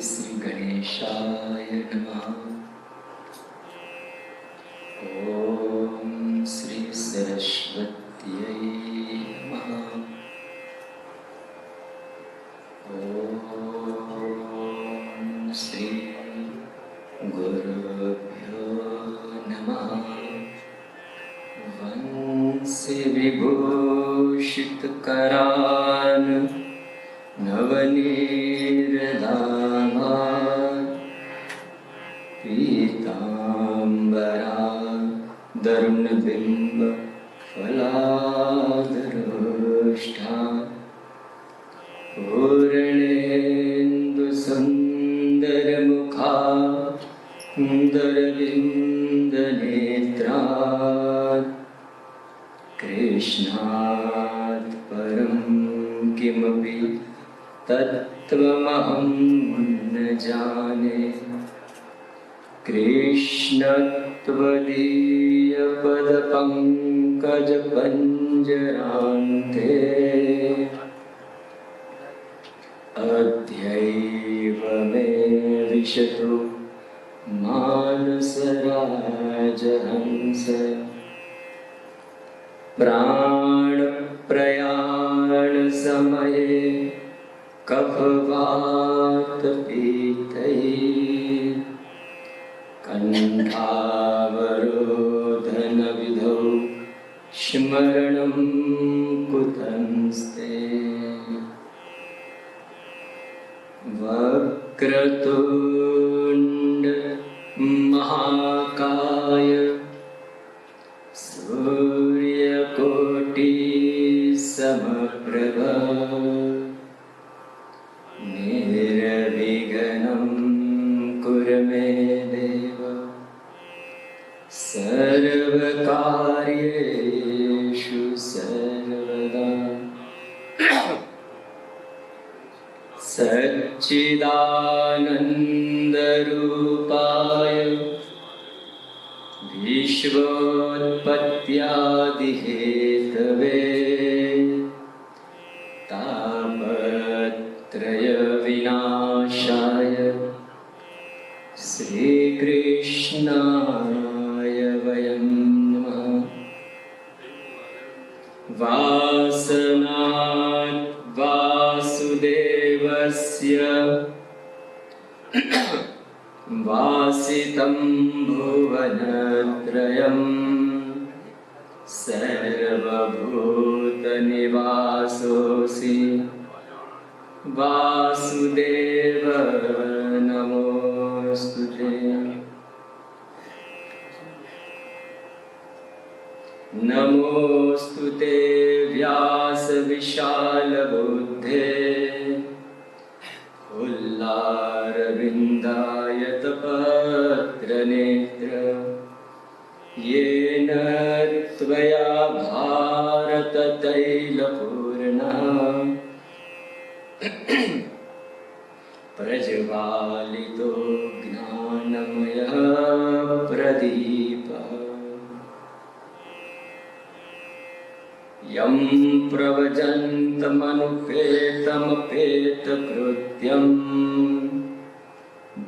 श्री गणेशाय नमः। ओम श्री सरस्वत्यै नमः। ओम श्री गुरुभ्यो नमः। वंशि विभूषित करान नवनीरदामा पीतांबरा दरुणबिंब फलाधरोष्ठा पूर्णेन्दु सुंदरमुखा दरविंदनेत्रा कृष्णात् परं किमपि तत्त्वमहं न जाने। कृष्णत्वदीयपदपङ्कजपञ्जरान्ते अद्यैव मे विशतु मानसराजहंस। प्राणप्रयाण समये कफवातपीतैः कण्ठावरोधनविधौ स्मरणं कुतस्ते। वक्रतुण्ड महाकाय सूर्यकोटि समप्रभा निर्विघ्नं कुरु मे देव सर्वकार्येषु सर्वदा। सच्चिदानन्दरूपाय विश्वोत्पत्त्यादिहेतवे तापत्रयविनाशाय श्रीकृष्णाय वयं नमः। वासनात् वासुदेवस्य वासितं भुवनत्रयं सर्वभूतनिवासोऽसि वासुदेव नमोऽस्तुते। नमोऽस्तुते व्यासविशालबुद्धे फुल्लारविन्दायतपत्रनेत्र येन त्वया भारततैलपूर्णः प्रज्वालितो ज्ञानमयः प्रदीपः। यं प्रव्रजन्तमनुपेतमपेतकृत्यं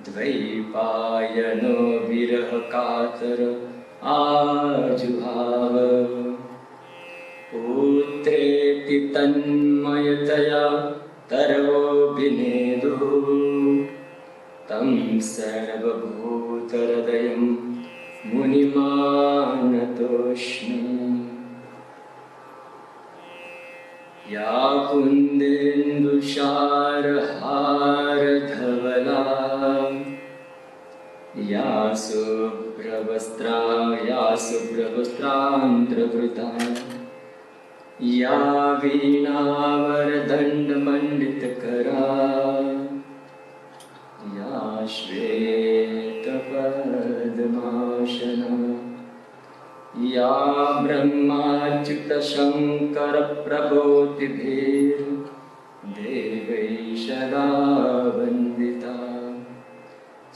द्वैपायनो विरहकातर आजुहाव। पुत्रेति तन्मयतया तरवोऽभिनेदुः तं सर्वभूतहृदयं मुनिमानतोऽस्मि। या कुन्देन्दुशारहारधवला या शुभ्रवस्त्रान्त्रवृता या वीणावरदण्डमण्डितकरा या श्वेतपद्मासना या ब्रह्माच्युतशङ्करप्रभृतिभिर्देवैः सदा वन्दिता।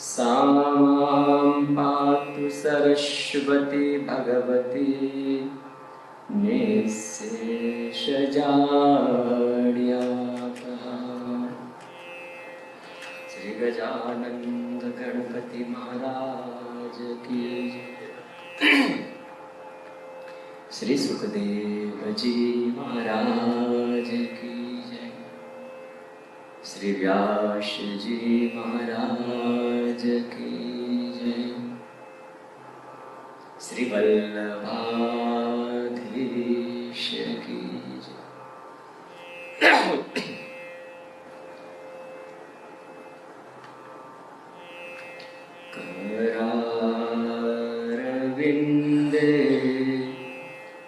सा मां पातु सरस्वती भगवती निःशेषजाड्यापहा। गजानंद गणपति महाराज की जय। श्री सुखदेव जी महाराज की जय। श्री व्यास जी महाराज की जय। श्री वल्लभाधीश की जय। करारविन्दे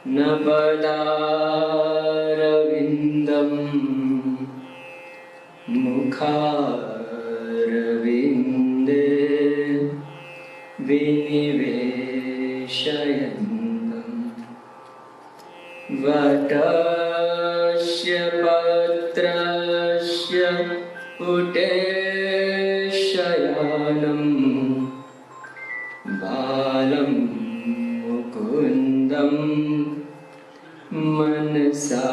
नपदारविन्दं मुखारविन्दे विनिवेशयन्तम् वटस्य पत्रस्य पुटे शयानं बालं मुकुन्दं मनसा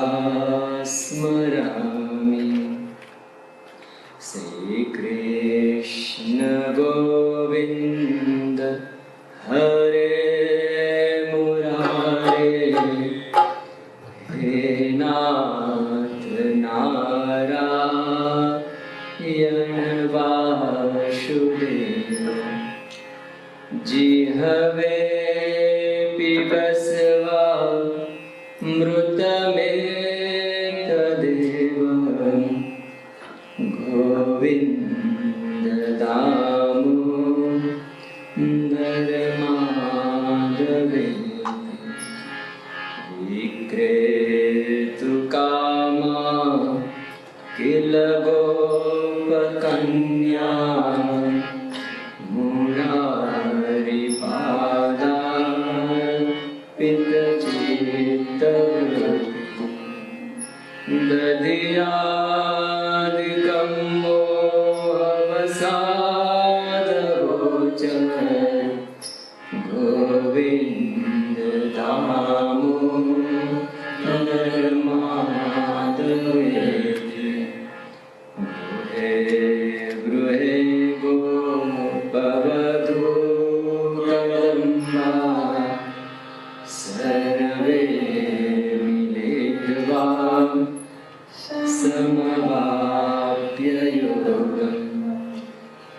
स्मरामि। श्रीकृष्ण गोविन्द हरे मुरारे, हे नाथ नारायण वासुदेव। जिह्वे पिबस्वा मृतमेतदेव, गोविन्द दामोदर माधवेति। विक्रेतु कामा किल गोपकन्या, पितचित्तवृत्ति। दधियादिकं मोहवसादगोचर, गोविन्द दामोदर माधवेति। गृहे गृहे गोपवधूकदम्बा, सर्वे मिलित्वा समवाप्य योगम्।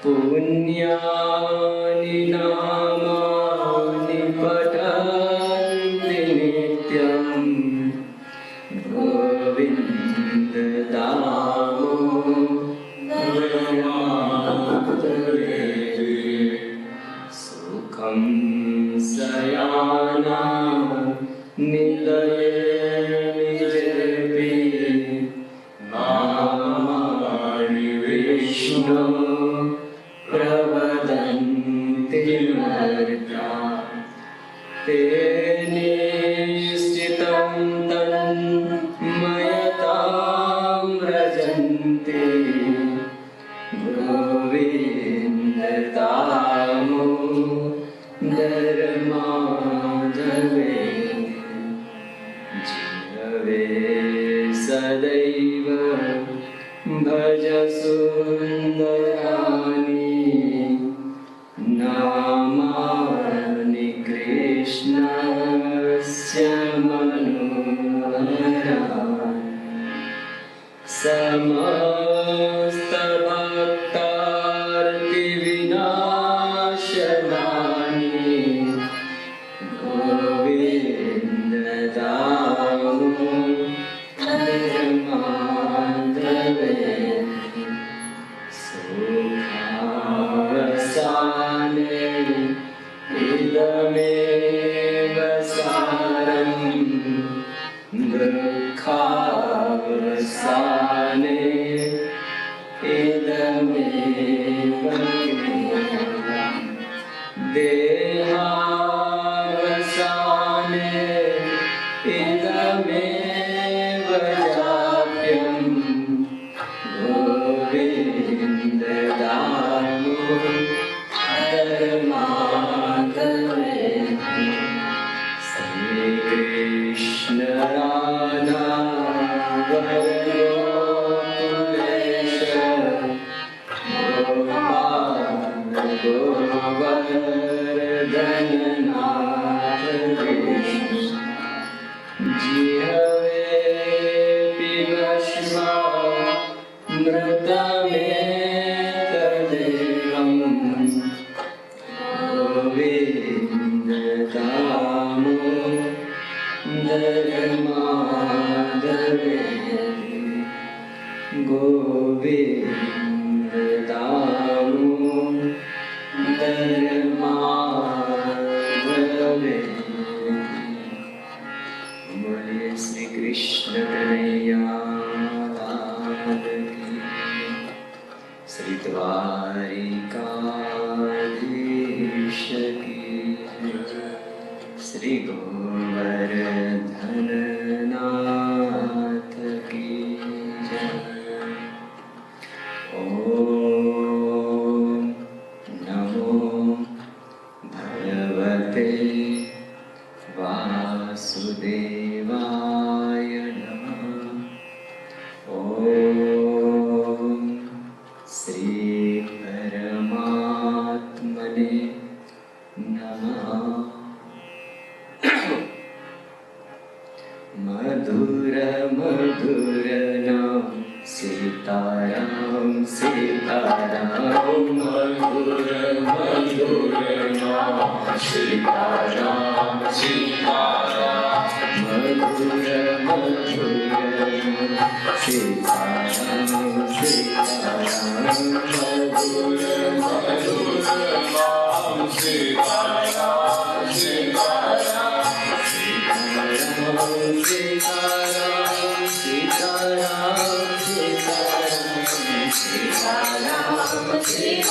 पुण्यानि नामानि पठन्ति नित्यम्, गोविन्द दामोदर माधवेति। सुखं शयाना निलये निजेपि, नामानि विष्णु प्रवदन्ति नर्ता। ते निश्चितं तन्मयतां व्रजन्ति, गोविन्द दामोदर माधवेति। जिह्वे सदैव भज सुन्दराणि, नामानि कृष्णस्य मनोहराणि। समस्तभक्तार्तिविनाशनानि, गोविन्द दामोदर माधवेति। सुखावसाने इदमेव सारम्, दुःखावसाने इदमेव केवलम्। देहावसाने इदमेव जाप्यम्, गोविन्द दामोदर माधवेति। श्रीकृष्ण राधा वल्लभ परमात्मने बोलिए श्री कृष्ण कन्हैया लाल की श्री द्वारिकाधीश की श्री गोवर्धन नाथ की जय। ओम नमो भगवते वासुदेवाय नमः। ओम श्री परमात्मने नमः। मधुर मधुर नाम सीताराम सीताराम मधुर मधुर नाम सीताराम सीताराम मधुर मधुर नाम सीताराम सीताराम मधुर मधुर नाम सीताराम सीताराम सीताराम सीताराम सीताराम सीताराम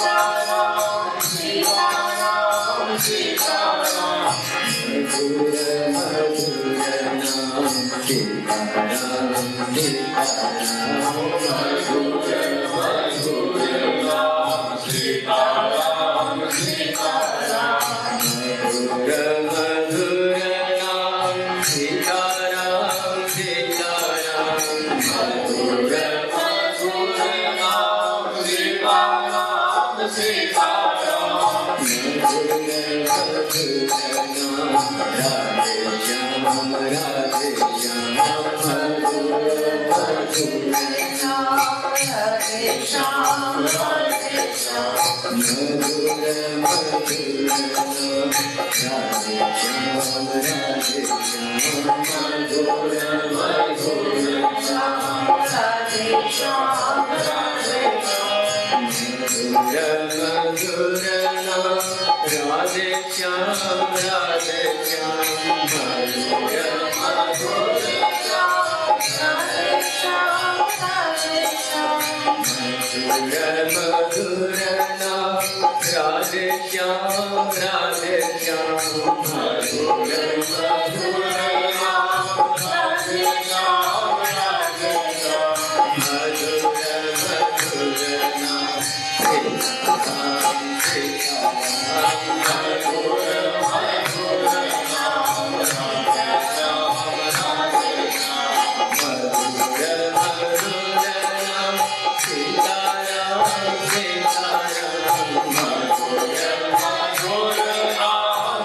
सीताराम सीताराम मधुर मधुर नाम सीताराम सीताराम मधुर मधुर नाम सीताराम सीताराम मधुर मधुर नाम सीताराम सीताराम मधुर मधुर नाम सीताराम सीताराम मधुर मधुर नाम राधे श्याम राधे श्याम मधुर मधुर नाम राधे श्याम राधे श्याम मधुर मधुर नाम राधे श्याम राधे श्याम मधुर मधुर नाम राधे श्याम राधे श्याम मधुर मधुर नाम राधे श्याम राधे श्याम मधुर मधुर नाम राधे श्याम राधे श्याम मधुर मधुर नाम राधे श्याम राधे श्याम मधुर मधुर नाम राधे श्याम राधे श्याम मधुर मधुर नाम सीताराम सीताराम मधुर मधुर नाम राधे श्याम राधे श्याम मधुर मधुर नाम सीताराम सीताराम मधुर मधुर नाम राधे श्याम सीताराम मधुर मधुर नाम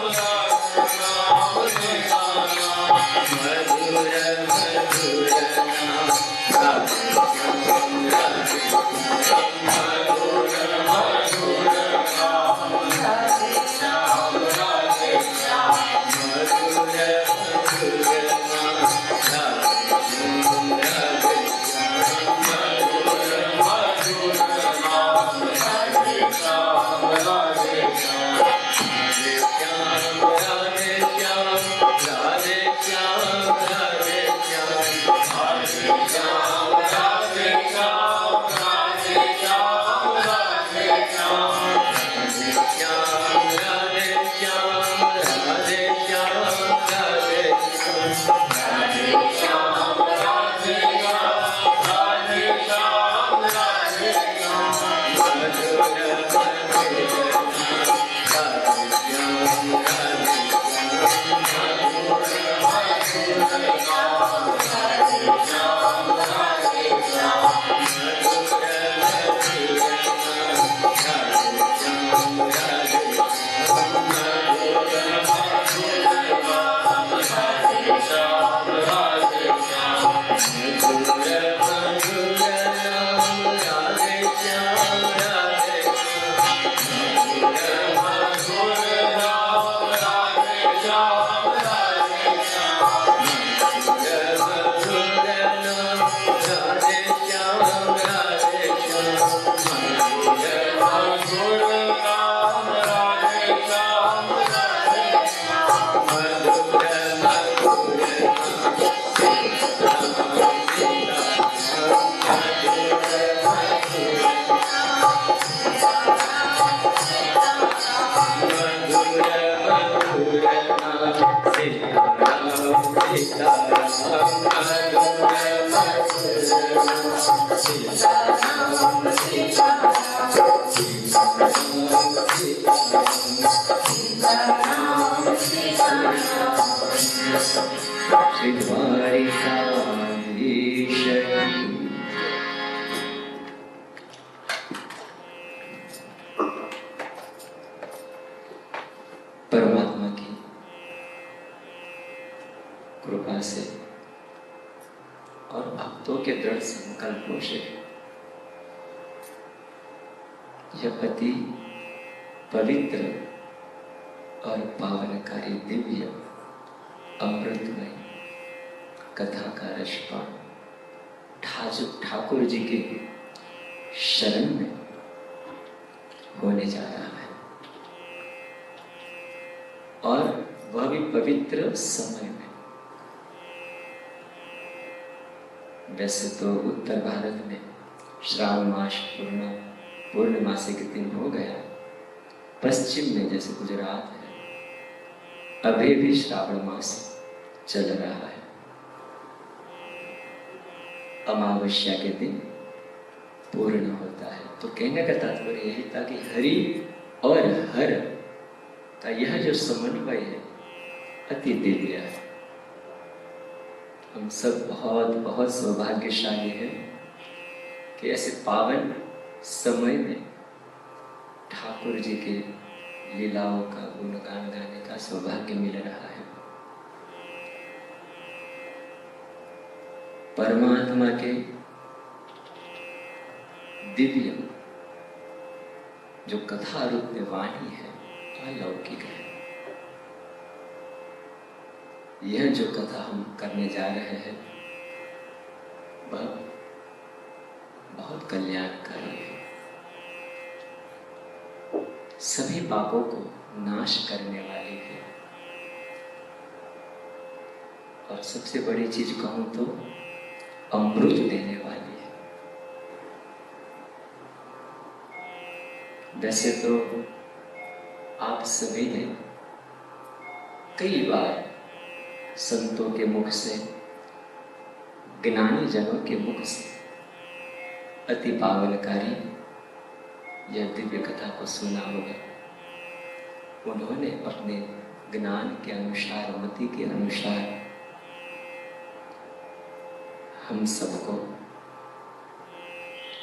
राधे श्याम राधे श्याम मधुर मधुर नाम राधे श्याम राधे श्याम मधुर मधुर नाम राधे श्याम राधे श्याम मधुर मधुर नाम राधे श्याम राधे श्याम राधे श्याम राधे श्याम राधे श्याम राधे श्याम राधे श्याम राधे श्याम राधे श्याम राधे श्याम राधे श्याम राधे श्याम राधे श्याम राधे श्याम राधे श्याम राधे श्याम मधुर श्री द्वारिकाधीश परमात्मा की कृपा से और भक्तों के दृढ़ संकल्पों से यह अति पवित्र और पावनकारी दिव्य अमृतमय कथा का रसपान ठाकुर जी के शरण में होने जा रहा है, और वह भी पवित्र समय में। वैसे तो उत्तर भारत में श्रावण मास पूर्णमासी के दिन हो गया, पश्चिम में जैसे गुजरात है अभी भी श्रावण मास चल रहा है। अमावस्या के दिन पूर्ण होता है। तो कहने का तात्पर्य यही था कि हरि और हर का यह जो समन्वय है अति दिव्य है। हम सब बहुत बहुत सौभाग्यशाली हैं कि ऐसे पावन समय में ठाकुर जी के लीलाओं का गुणगान गाने का सौभाग्य मिल रहा है। परमात्मा के दिव्य जो कथा रूप में वाणी है अलौकिक है। यह जो कथा हम करने जा रहे हैं वह बहुत कल्याणकारी है, सभी पापों को नाश करने वाली है, और सबसे बड़ी चीज कहूं तो अमृत देने वाली है। वैसे तो आप सभी ने कई बार संतों के मुख से, ज्ञानी जनों के मुख से अति पावनकारी यह दिव्य कथा को सुना होगा। उन्होंने अपने ज्ञान के अनुसार, मति के अनुसार हम सबको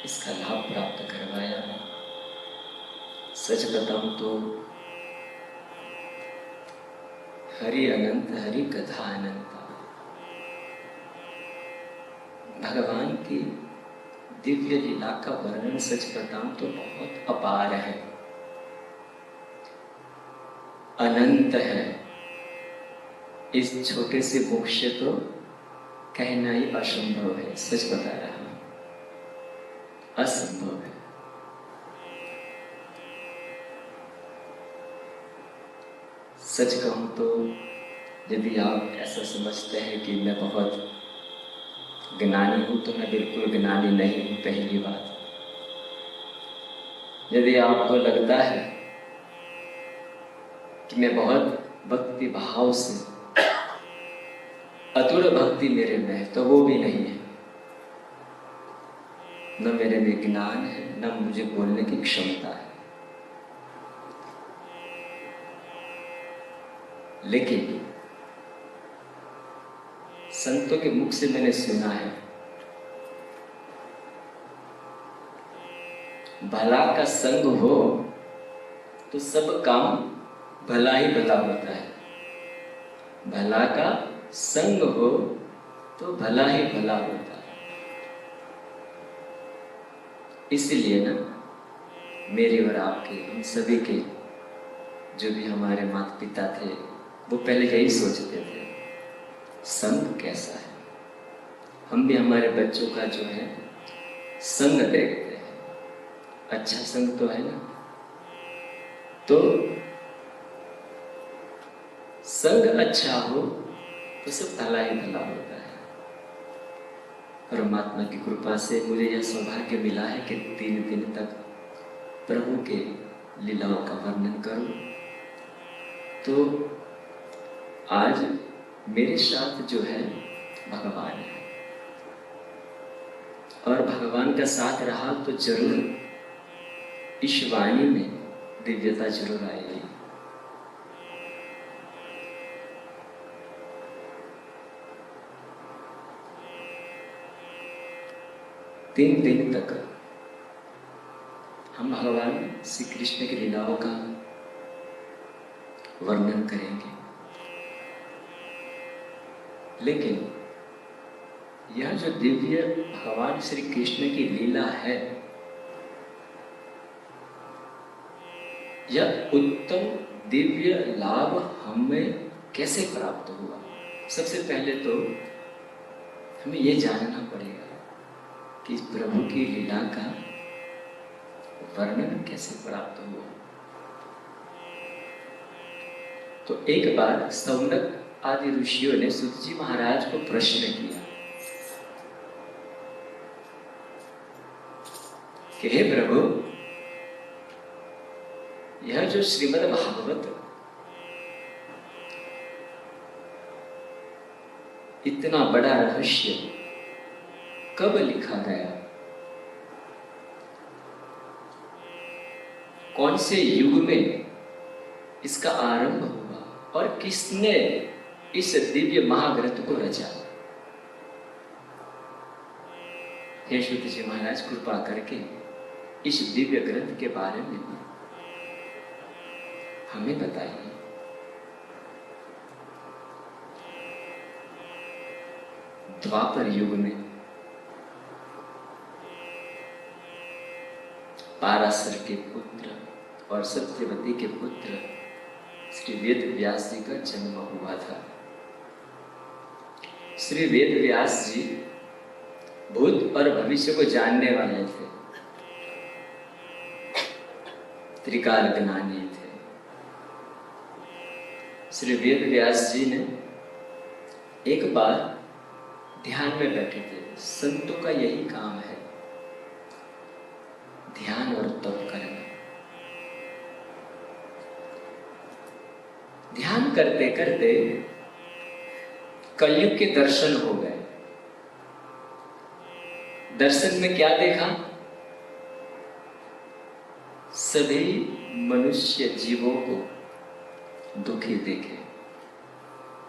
इसका लाभ प्राप्त करवाया। सच बताऊं तो हरि अनंत, हरि कथा अनंत। भगवान की दिव्य लीला का वर्णन सच बताऊं तो बहुत अपार है, अनंत है। इस छोटे से मुख से तो कहना ही असंभव है। सच बता रहा हूं, असंभव है। सच कहूं तो यदि आप ऐसा समझते हैं कि मैं बहुत ज्ञानी हूं तो मैं बिल्कुल ज्ञानी नहीं हूं। पहली बात, यदि आपको लगता है कि मैं बहुत भक्ति भाव से, अतुल भक्ति मेरे में है, तो वो भी नहीं है। न मेरे में ज्ञान है, न मुझे बोलने की क्षमता है। लेकिन संतों के मुख से मैंने सुना है, भला का संग हो तो सब काम भला ही भला होता है। भला का संग हो तो भला ही भला होता है। इसलिए ना मेरे और आपके, हम सभी के, जो भी हमारे माता पिता थे वो पहले यही सोचते थे संग कैसा है। हम भी हमारे बच्चों का जो है संग देखते हैं, अच्छा संग तो है ना। तो संग अच्छा हो तो सब भला ही भला होता है। परमात्मा की कृपा से मुझे यह सौभाग्य मिला है कि 3 दिन तक प्रभु के लीलाओं का वर्णन करूं। तो आज मेरे साथ जो है भगवान है, और भगवान का साथ रहा तो जरूर इस वाणी में दिव्यता जरूर आएगी। तीन दिन तक हम भगवान श्री कृष्ण की लीलाओं का वर्णन करेंगे, लेकिन यह जो दिव्य भगवान श्री कृष्ण की लीला है, यह उत्तम दिव्य लाभ हमें कैसे प्राप्त हुआ। सबसे पहले तो हमें यह जानना पड़ेगा कि प्रभु की लीला का वर्णन कैसे प्राप्त हुआ। तो एक बार सौनक आदि ऋषियों ने सूत जी महाराज को प्रश्न किया कि हे प्रभु, यह जो श्रीमद् भागवत इतना बड़ा रहस्य कब लिखा गया, कौन से युग में इसका आरंभ हुआ और किसने इस दिव्य महाग्रंथ को रचा। हे सूत जी महाराज, कृपा करके इस दिव्य ग्रंथ के बारे में हमें बताइए। द्वापर युग में पाराशर के पुत्र और सत्यवती के पुत्र श्री वेद व्यास जी का जन्म हुआ था। श्री वेद व्यास जी भूत और भविष्य को जानने वाले थे, त्रिकाल ज्ञानी थे। श्री वेद व्यास जी ने एक बार ध्यान में बैठे थे। संतों का यही काम है, ध्यान और तप करना। ध्यान करते करते कलयुग के दर्शन हो गए। दर्शन में क्या देखा? सभी मनुष्य जीवों को दुखी देखे,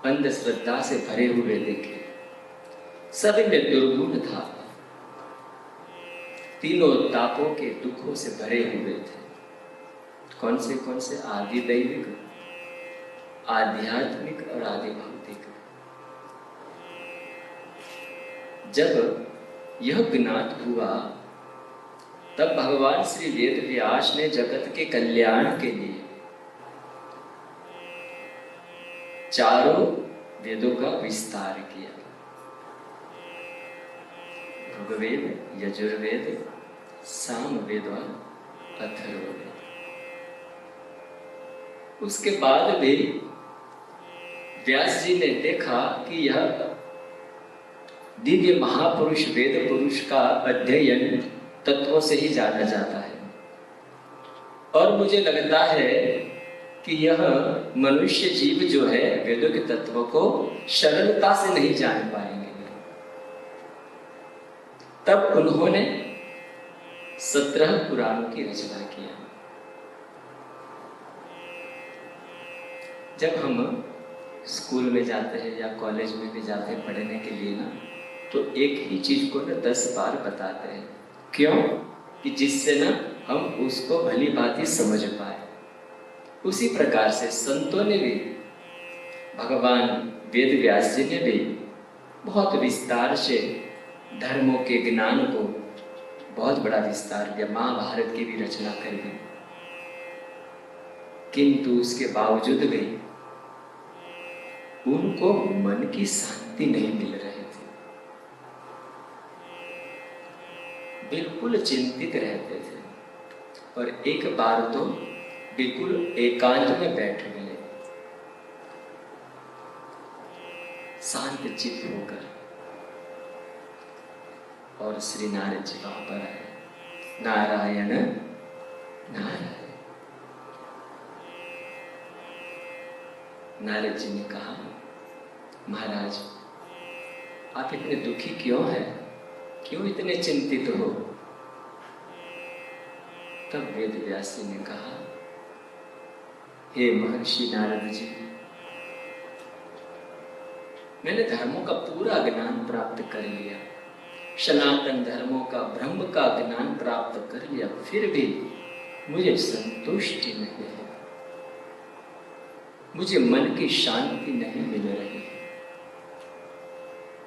अंधश्रद्धा से भरे हुए देखे, सभी में दुर्गुण था, तीनों तापों के दुखों से भरे हुए थे। कौन से? आदि दैविक, आध्यात्मिक और आदि भौतिक। जब यह ज्ञात हुआ, तब भगवान श्री वेद व्यास ने जगत के कल्याण के लिए चारों वेदों का विस्तार किया। ऋग्वेद, यजुर्वेद, सामवेद और अथर्ववेद। उसके बाद भी व्यास जी ने देखा कि यह दिव्य महापुरुष वेद पुरुष का अध्ययन तत्वों से ही जाना जाता है, और मुझे लगता है कि यह मनुष्य जीव जो है वेदों के तत्वों को सरलता से नहीं जान पाएंगे। तब उन्होंने 17 पुराणों की रचना किया। जब हम स्कूल में जाते हैं या कॉलेज में भी जाते हैं पढ़ने के लिए ना, तो एक ही चीज को ना 10 बार बताते हैं। क्यों? कि जिससे ना हम उसको भली भांति समझ पाए। उसी प्रकार से संतों ने भी, भगवान वेद व्यास जी ने भी बहुत विस्तार से धर्मों के ज्ञान को बहुत बड़ा विस्तार दिया, महाभारत की भी रचना कर दी। किंतु उसके बावजूद भी उनको मन की शांति नहीं मिल रही थी, बिल्कुल चिंतित रहते थे। और एक बार तो बिल्कुल एकांत में बैठ गए, शांत चित्त होकर, और श्री नारद जी वहां पर आए। नारायण नारायण। नारद जी ने कहा, महाराज आप इतने दुखी क्यों हैं? क्यों इतने चिंतित हो? तब वेद व्यास जी ने कहा, हे महर्षि नारद जी, मैंने धर्मों का पूरा ज्ञान प्राप्त कर लिया, सनातन धर्मों का, ब्रह्म का ज्ञान प्राप्त कर लिया, फिर भी मुझे संतुष्टि नहीं है, मुझे मन की शांति नहीं मिल रही है।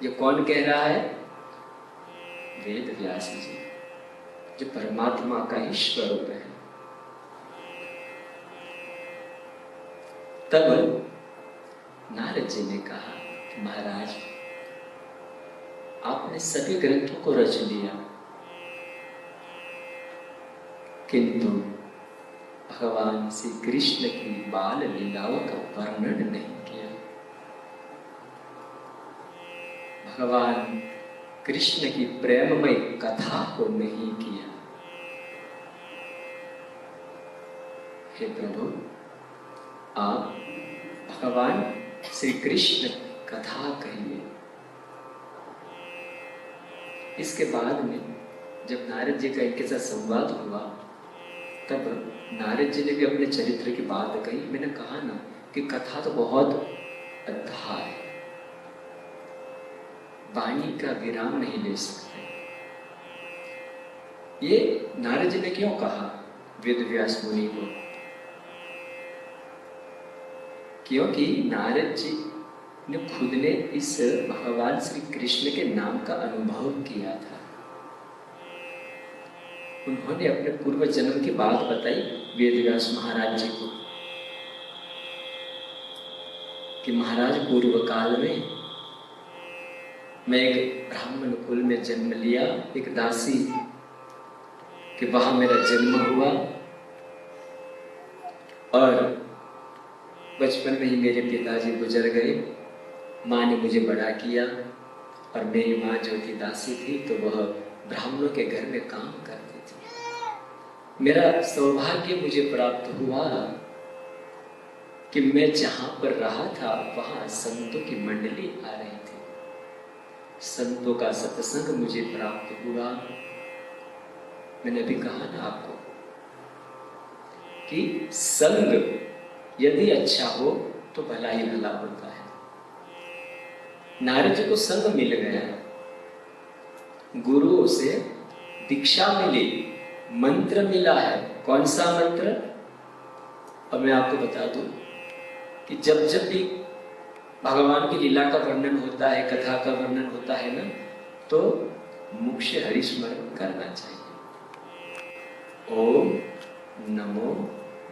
ये कौन कह रहा है? वेद व्यास जी, जो परमात्मा का ही स्वरूप है। तब नारद जी ने कहा, महाराज, आपने सभी ग्रंथों को रच लिया, किंतु भगवान श्री कृष्ण की बाल लीलाओं का वर्णन नहीं किया। भगवान कृष्ण की प्रेममय कथा को नहीं किया। हे प्रभु, आप भगवान श्री कृष्ण कथा कहिए। इसके बाद में जब नारद जी का इनके साथ संवाद हुआ, तब नारद जी ने भी अपने चरित्र की बात कही। मैंने कहा ना कि कथा तो बहुत अथाह है, वाणी का विराम नहीं ले सकते। ये नारद जी ने क्यों कहा वेद व्यास मुनि को? क्योंकि नारद जी ने खुद ने इस भगवान श्री कृष्ण के नाम का अनुभव किया था। उन्होंने अपने पूर्व जन्म की बात बताई वेद व्यास महाराज जी को कि महाराज, पूर्व काल में मैं एक ब्राह्मण कुल में जन्म लिया, एक दासी कि वहां मेरा जन्म हुआ, और बचपन में ही मेरे पिताजी गुजर गए। माँ ने मुझे बड़ा किया, और मेरी माँ जो थी दासी थी, तो वह ब्राह्मणों के घर में काम करती थी। मेरा सौभाग्य मुझे प्राप्त हुआ कि मैं जहां पर रहा था वहां संतों की मंडली आ रही थी, संतों का सत्संग मुझे प्राप्त हुआ। मैंने अभी कहा ना आपको कि संग यदि अच्छा हो तो भला ही भला होता है। नारद जी को संग मिल गया, गुरुओं से दीक्षा मिली, मंत्र मिला है। कौन सा मंत्र? अब मैं आपको बता दूं कि जब जब भी भगवान की लीला का वर्णन होता है, कथा का वर्णन होता है ना, तो मुख से हरिस्मरण करना चाहिए। ओम नमो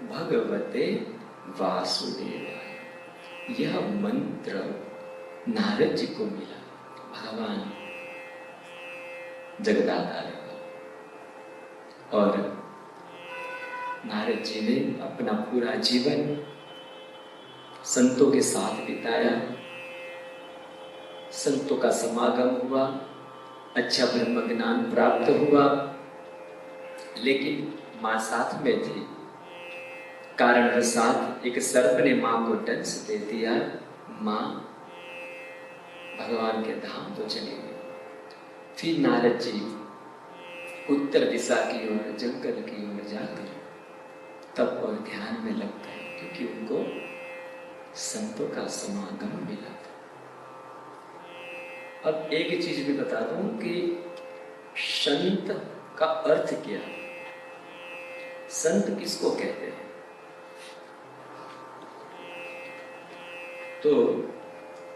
भगवते वासुदेवाय। यह मंत्र नारद जी को मिला, भगवान जगदाधार। और नारद जी ने अपना पूरा जीवन संतों के साथ बिताया, संतों का समागम हुआ, अच्छा ब्रह्म ज्ञान प्राप्त हुआ। लेकिन मां साथ में थी, कारणवशात एक सर्प ने मां को दंश दे दिया। मां भगवान के धाम तो चली गई। फिर नारद जी उत्तर दिशा की ओर, जंगल की ओर जाकर तप और ध्यान में लग गए, क्योंकि उनको संतों का समागम मिला था। अब एक चीज भी बता दूं कि संत का अर्थ क्या है। संत किसको कहते हैं? तो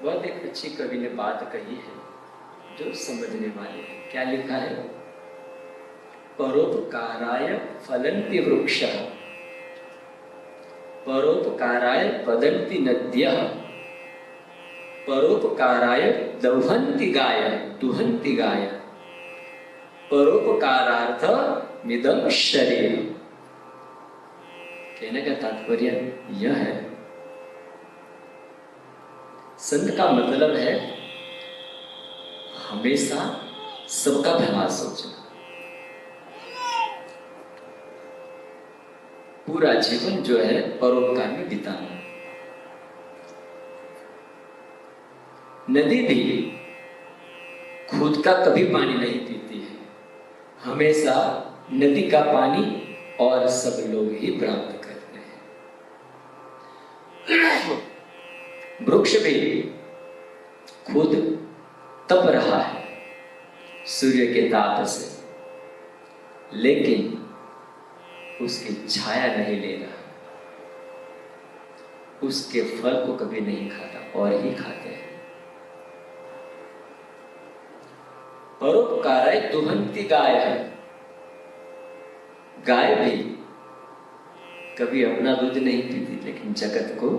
बहुत एक अच्छी कवि ने बात कही है जो समझने वाले हैं। क्या लिखा है? परोपकाराय फलन्ति वृक्षः, परोपकाराय पदन्ति नद्यः, परोपकाराय दुहन्ति गाय, परोपकारार्थ मिदं शरीर। कहने का तात्पर्य यह है, संत का मतलब है हमेशा सबका भला सोचना, पूरा जीवन जो है परोपकार में बिताना। नदी भी खुद का कभी पानी नहीं पीती है, हमेशा नदी का पानी और सब लोग ही प्राप्त करते हैं। वृक्ष भी खुद तप रहा है सूर्य के ताप से, लेकिन उसकी छाया नहीं ले रहा, उसके फल को कभी नहीं खाता और ही खाते हैं। परोपकाराय दुहंती गाय है, गाय भी कभी अपना दूध नहीं पीती, लेकिन जगत को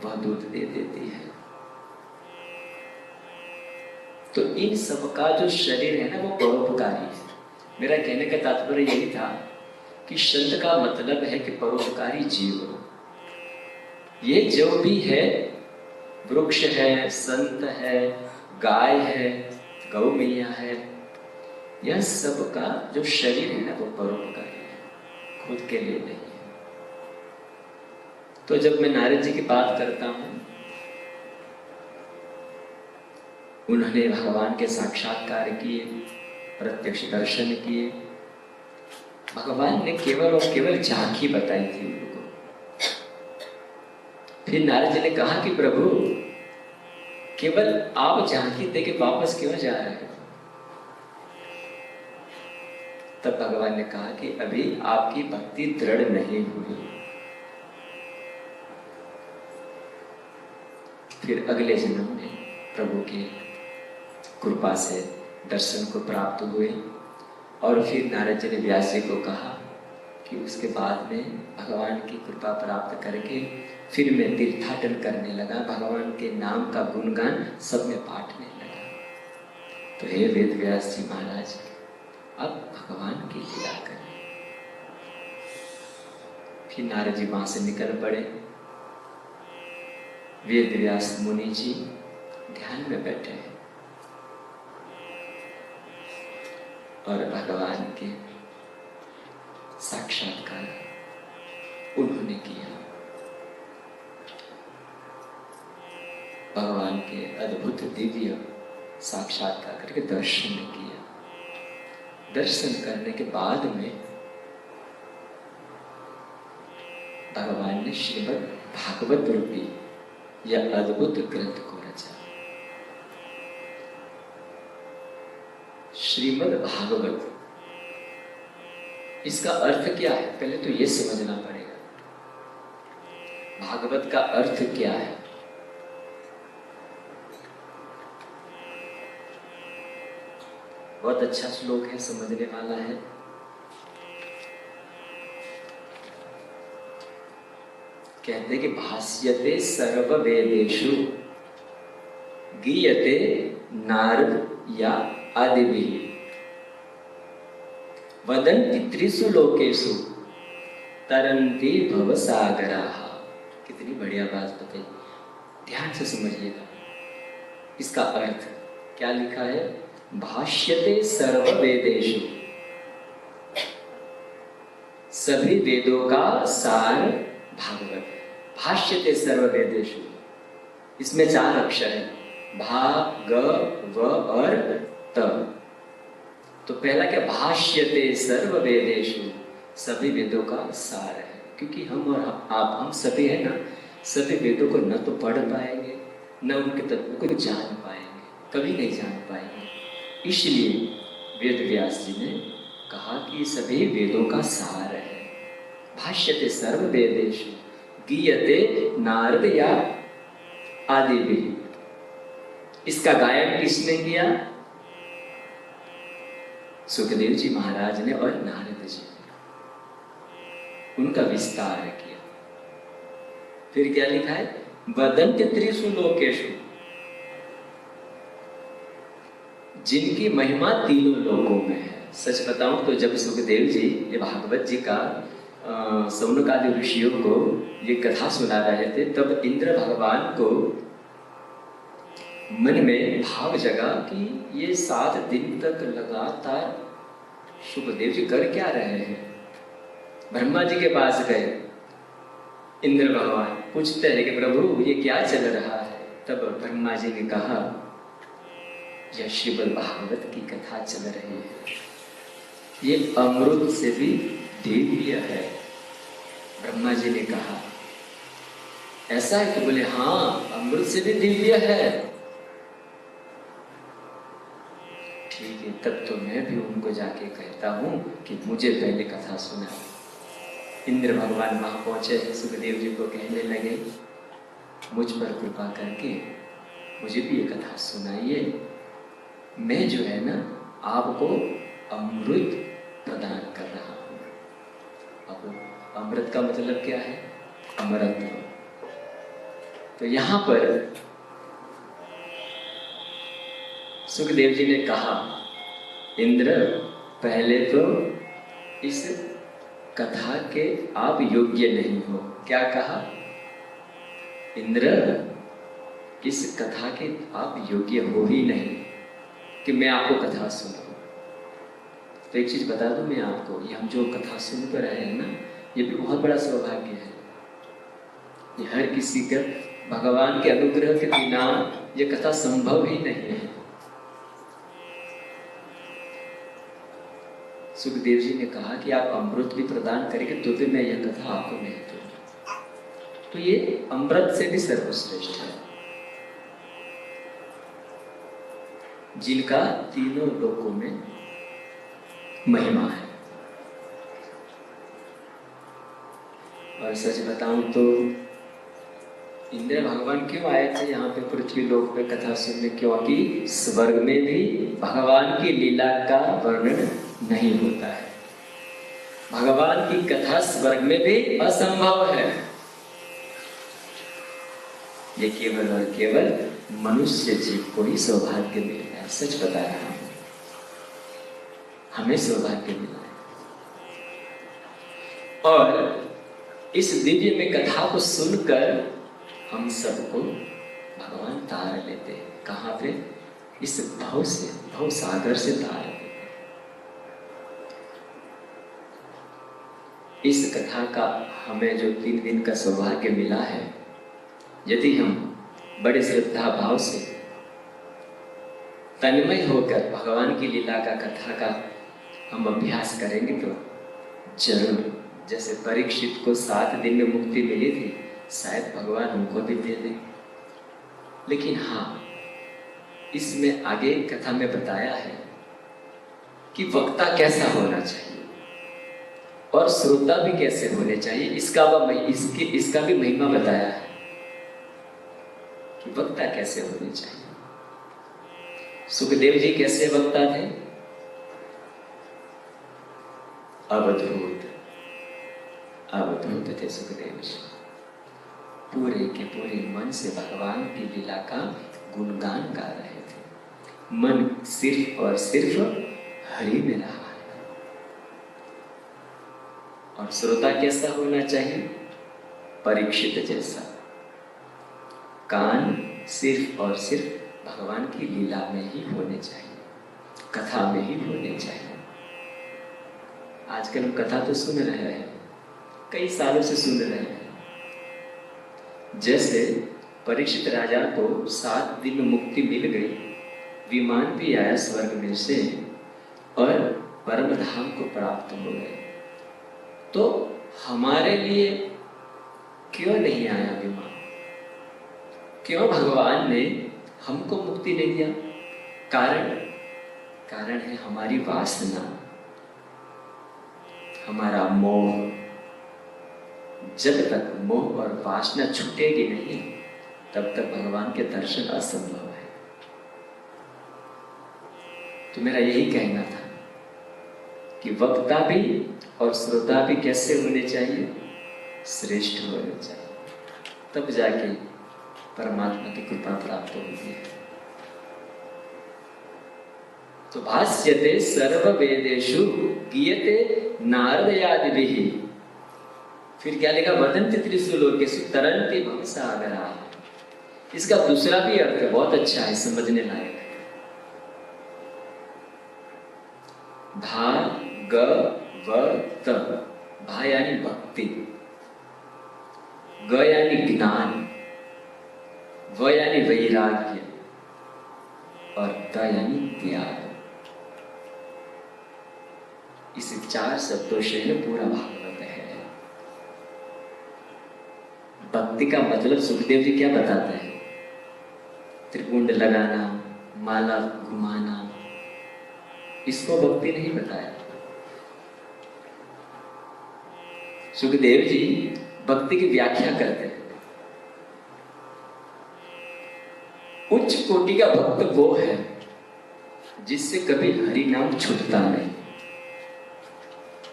वह दूध दे देती है। तो इन सब का जो शरीर है ना, वो परोपकारी है। मेरा कहने का तात्पर्य यही था कि संत का मतलब है कि परोपकारी जीव। ये जो भी है, वृक्ष है, संत है, गाय है, गौ मैया है, यह सब का जो शरीर है ना, वो परोपकारी है, खुद के लिए नहीं है। तो जब मैं नारद जी की बात करता हूं, उन्होंने भगवान के साक्षात्कार किए, प्रत्यक्ष दर्शन किए। भगवान ने केवल और केवल झांकी बताई थी उनको। फिर नारद जी ने कहा कि प्रभु, केवल आप झांकी दे के वापस क्यों जा रहे हैं? तब भगवान ने कहा कि अभी आपकी भक्ति दृढ़ नहीं हुई। फिर अगले जन्म में प्रभु की कृपा से दर्शन को प्राप्त हुए। और फिर नारद जी ने व्यास जी को कहा कि उसके बाद में भगवान की कृपा प्राप्त करके फिर मैं तीर्थाटन करने लगा, भगवान के नाम का गुणगान सब में बांटने लगा। तो हे वेद व्यास जी महाराज, अब भगवान की लीला करें। फिर नारद जी वहां से निकल पड़े। वेद व्यास मुनि जी ध्यान में बैठे हैं और भगवान के साक्षात्कार उन्होंने किया। भगवान के अद्भुत दिव्य साक्षात्कार करके दर्शन किया। दर्शन करने के बाद में भगवान ने श्रीमद् भागवत रूपी यह अद्भुत ग्रंथ को रचा। श्रीमद् भागवत, इसका अर्थ क्या है? पहले तो यह समझना पड़ेगा, भागवत का अर्थ क्या है। बहुत अच्छा श्लोक है, समझने वाला है। कहते कि भाष्यते सर्व वेदेषु गीयते नारद या आदिभिः वदन्ति त्रिषु लोकेषु तरन्ति भवसागराः। कितनी बढ़िया बात बताई, ध्यान से समझिएगा। इसका अर्थ क्या लिखा है? भाष्यते सर्व वेदेषु, सभी वेदों का सार भागवत है। भाष्यते सर्व वेदेषु, इसमें 4 अक्षर है, भा, ग, व और त। तो पहला क्या? भाष्यते सर्व वेदेषु, सभी वेदों का सार है। क्योंकि हम और आप, हम सभी है ना, सभी वेदों को न तो पढ़ पाएंगे, न उनके तत्वों को जान पाएंगे, कभी नहीं जान पाएंगे। इसलिए वेद व्यास जी ने कहा कि सभी वेदों का सार है। भाष्यते सर्व वेदेषु गीयते नारद या आदिभिः। इसका गायन किसने किया? सुखदेव जी महाराज ने और नारद जी ने, उनका विस्तार किया। फिर क्या लिखा है? वदन्ति त्रिषु लोकेषु, जिनकी महिमा तीनों लोकों में है। सच बताऊं तो जब सुखदेव जी ये भागवत जी का सौनक आदि ऋषियों को ये कथा सुना रहे थे, तब इंद्र भगवान को मन में भाव जगा कि ये 7 दिन तक लगातार सुखदेव जी कर क्या रहे हैं। ब्रह्मा जी के पास गए, इंद्र भगवान पूछते हैं कि प्रभु ये क्या चल रहा है। तब ब्रह्मा जी ने कहा, यह श्रीमद् भागवत की कथा चल रही है। ये अमृत से भी दिव्य है। ब्रह्मा जी ने कहा ऐसा है? तो बोले हाँ, अमृत से भी दिव्य है। ठीक है, तब तो मैं भी उनको जाके कहता हूं कि मुझे पहले कथा सुना। इंद्र भगवान वहां पहुंचे, सुखदेव जी को कहने लगे मुझ पर कृपा करके मुझे भी ये कथा सुनाइए। मैं जो है ना आपको अमृत प्रदान कर रहा हूं। अब अमृत का मतलब क्या है? अमरत्व। तो यहां पर सुखदेव जी ने कहा इंद्र पहले तो इस कथा के आप योग्य नहीं हो। क्या कहा? इंद्र इस कथा के आप योग्य हो ही नहीं कि मैं आपको कथा सुनाऊं। तो एक चीज बता दूं मैं आपको, ये हम जो कथा सुन कर रहे हैं ना, ये भी बहुत बड़ा सौभाग्य है। ये हर किसी का भगवान के अनुग्रह के बिना ये कथा संभव ही नहीं है। सुखदेव जी ने कहा कि आप अमृत भी प्रदान करेंगे तो भी मैं यह कथा आपको नहीं दूंगा। तो ये अमृत से भी सर्वश्रेष्ठ है, जिनका तीनों लोकों में महिमा है। और सच बताऊं तो इंद्र भगवान क्यों आए थे यहाँ पे पृथ्वी लोक पे कथा सुनने? क्योंकि स्वर्ग में भी भगवान की लीला का वर्णन नहीं होता है। भगवान की कथा स्वर्ग में भी असंभव है। ये केवल और केवल मनुष्य जीव को ही सौभाग्य मिला है। सच बता रहा हूं, हमें सौभाग्य मिला है। और इस दिव्य में कथा को सुनकर हम सबको भगवान तार लेते हैं। कहां पे? इस भव से, भव सागर से तार लेते हैं। इस कथा का हमें जो 3 दिन का सौभाग्य मिला है, यदि हम बड़े श्रद्धा भाव से तन्मय होकर भगवान की लीला का, कथा का हम अभ्यास करेंगे तो जरूर, जैसे परीक्षित को 7 दिन में मुक्ति मिली थी, शायद भगवान हमको भी दे दें। लेकिन हाँ, इसमें आगे कथा में बताया है कि वक्ता कैसा होना चाहिए और श्रोता भी कैसे होने चाहिए। इसका भी महिमा बताया है कि वक्ता कैसे होने चाहिए। सुखदेव जी कैसे वक्ता थे? अवधूत थे सुखदेव जी। पूरे के पूरे मन से भगवान की लीला का गुणगान गा रहे थे। मन सिर्फ और सिर्फ हरि में रहा है। और श्रोता कैसा होना चाहिए? परीक्षित जैसा। कान सिर्फ और सिर्फ भगवान की लीला में ही होने चाहिए, कथा में ही होने चाहिए। आजकल हम कथा तो सुन रहे हैं, कई सालों से सुन रहे हैं। जैसे परीक्षित राजा को 7 दिन में मुक्ति मिल गई, विमान भी आया स्वर्ग में से और परम धाम को प्राप्त हो गए, तो हमारे लिए क्यों नहीं आया विमान? क्यों भगवान ने हमको मुक्ति नहीं दिया? कारण है हमारी वासना, हमारा मोह। जब तक मोह और वासना छूटेगी नहीं, तब तक भगवान के दर्शन असंभव है। तो मेरा यही कहना था कि वक्ता भी और श्रोता भी कैसे होने चाहिए? श्रेष्ठ होने चाहिए, तब जाके परमात्मा की कृपा प्राप्त होती है। तो भाष्यते सर्व वेदेषु गीयते नारदयादिभिः। फिर क्या लिखा? वदन्ति त्रिषु लोकेषु तरन्ति भवसागराः। इसका दूसरा भी अर्थ है, बहुत अच्छा है, समझने लायक है। भागवत, भा यानी भक्ति, ग यानी ज्ञान, व यानी वैराग्य और त यानी त्याग। इस 4 शब्दों से पूरा भागवत है। भक्ति का मतलब सुखदेव जी क्या बताते हैं? त्रिपुंड लगाना, माला घुमाना, इसको भक्ति नहीं बताया। सुखदेव जी भक्ति की व्याख्या करते हैं। उच्च कोटि का भक्त वो है जिससे कभी हरि नाम छूटता नहीं।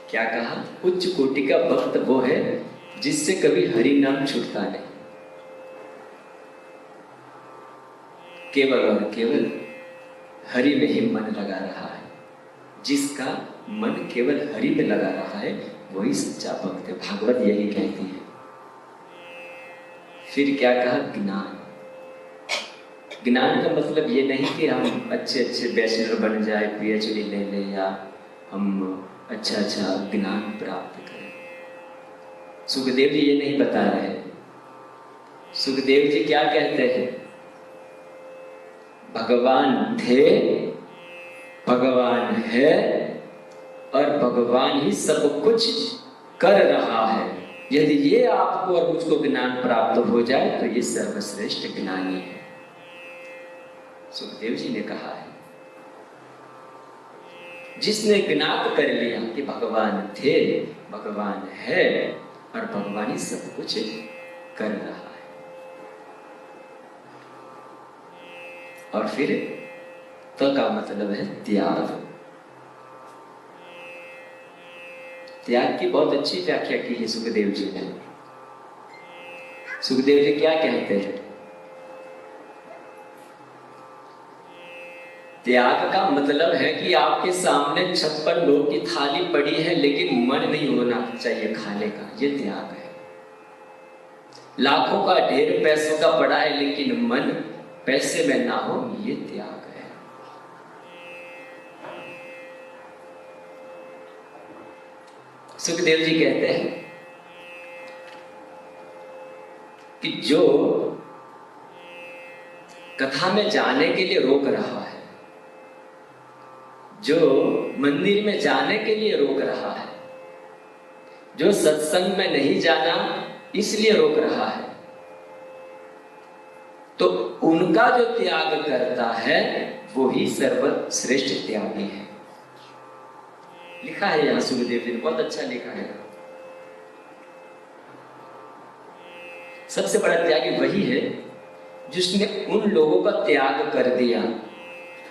क्या कहा? उच्च कोटि का भक्त वो है जिससे कभी हरि नाम छूटता नहीं। केवल और केवल हरि में ही मन लगा रहा है। जिसका मन केवल हरि में लगा रहा है वही सच्चा भक्त है। भागवत यही कहती है। फिर क्या कहा? ज्ञान। ज्ञान का मतलब ये नहीं कि हम अच्छे अच्छे बैचलर बन जाए, पीएचडी ले ले, या हम अच्छा अच्छा ज्ञान प्राप्त करें। सुखदेव जी ये नहीं बता रहे। सुखदेव जी क्या कहते हैं? भगवान थे, भगवान है और भगवान ही सब कुछ कर रहा है। यदि ये आपको और मुझको ज्ञान प्राप्त हो जाए तो ये सर्वश्रेष्ठ ज्ञानी है। सुखदेव जी ने कहा है जिसने ज्ञात कर लिया कि भगवान थे, भगवान है और भगवान ही सब कुछ कर रहा है। और फिर तो का मतलब है त्याग। त्याग की बहुत अच्छी व्याख्या की है सुखदेव जी ने। सुखदेव जी क्या कहते हैं? त्याग का मतलब है कि आपके सामने 56 लोग की थाली पड़ी है लेकिन मन नहीं होना चाहिए खाने का, ये त्याग है। लाखों का ढेर पैसों का पड़ा है लेकिन मन पैसे में ना हो, ये त्याग है। सुखदेव जी कहते हैं कि जो कथा में जाने के लिए रोक रहा है, जो मंदिर में जाने के लिए रोक रहा है, जो सत्संग में नहीं जाना इसलिए रोक रहा है, तो उनका जो त्याग करता है वो ही सर्वश्रेष्ठ त्यागी है। लिखा है यहां सुखदेव जी ने, बहुत अच्छा लिखा है। सबसे बड़ा त्यागी वही है जिसने उन लोगों का त्याग कर दिया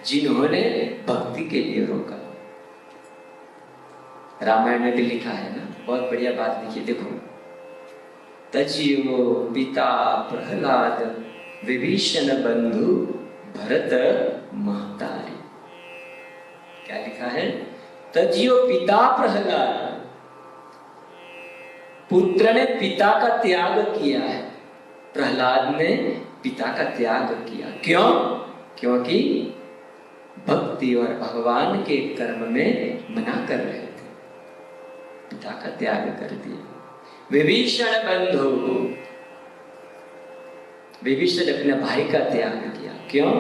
जिन्होंने भक्ति के लिए रोका। रामायण में भी लिखा है ना, बहुत बढ़िया बात लिखी, देखो। तजियो पिता प्रहलाद विभीषण बंधु भरत महतारी। क्या लिखा है? तजियो पिता प्रहलाद, पुत्र ने पिता का त्याग किया है। प्रहलाद ने पिता का त्याग किया। क्यों? क्योंकि भक्ति और भगवान के कर्म में मना कर रहे थे, पिता का त्याग कर दिया। विभीषण बंधु, विभीषण अपने भाई का त्याग किया। क्यों?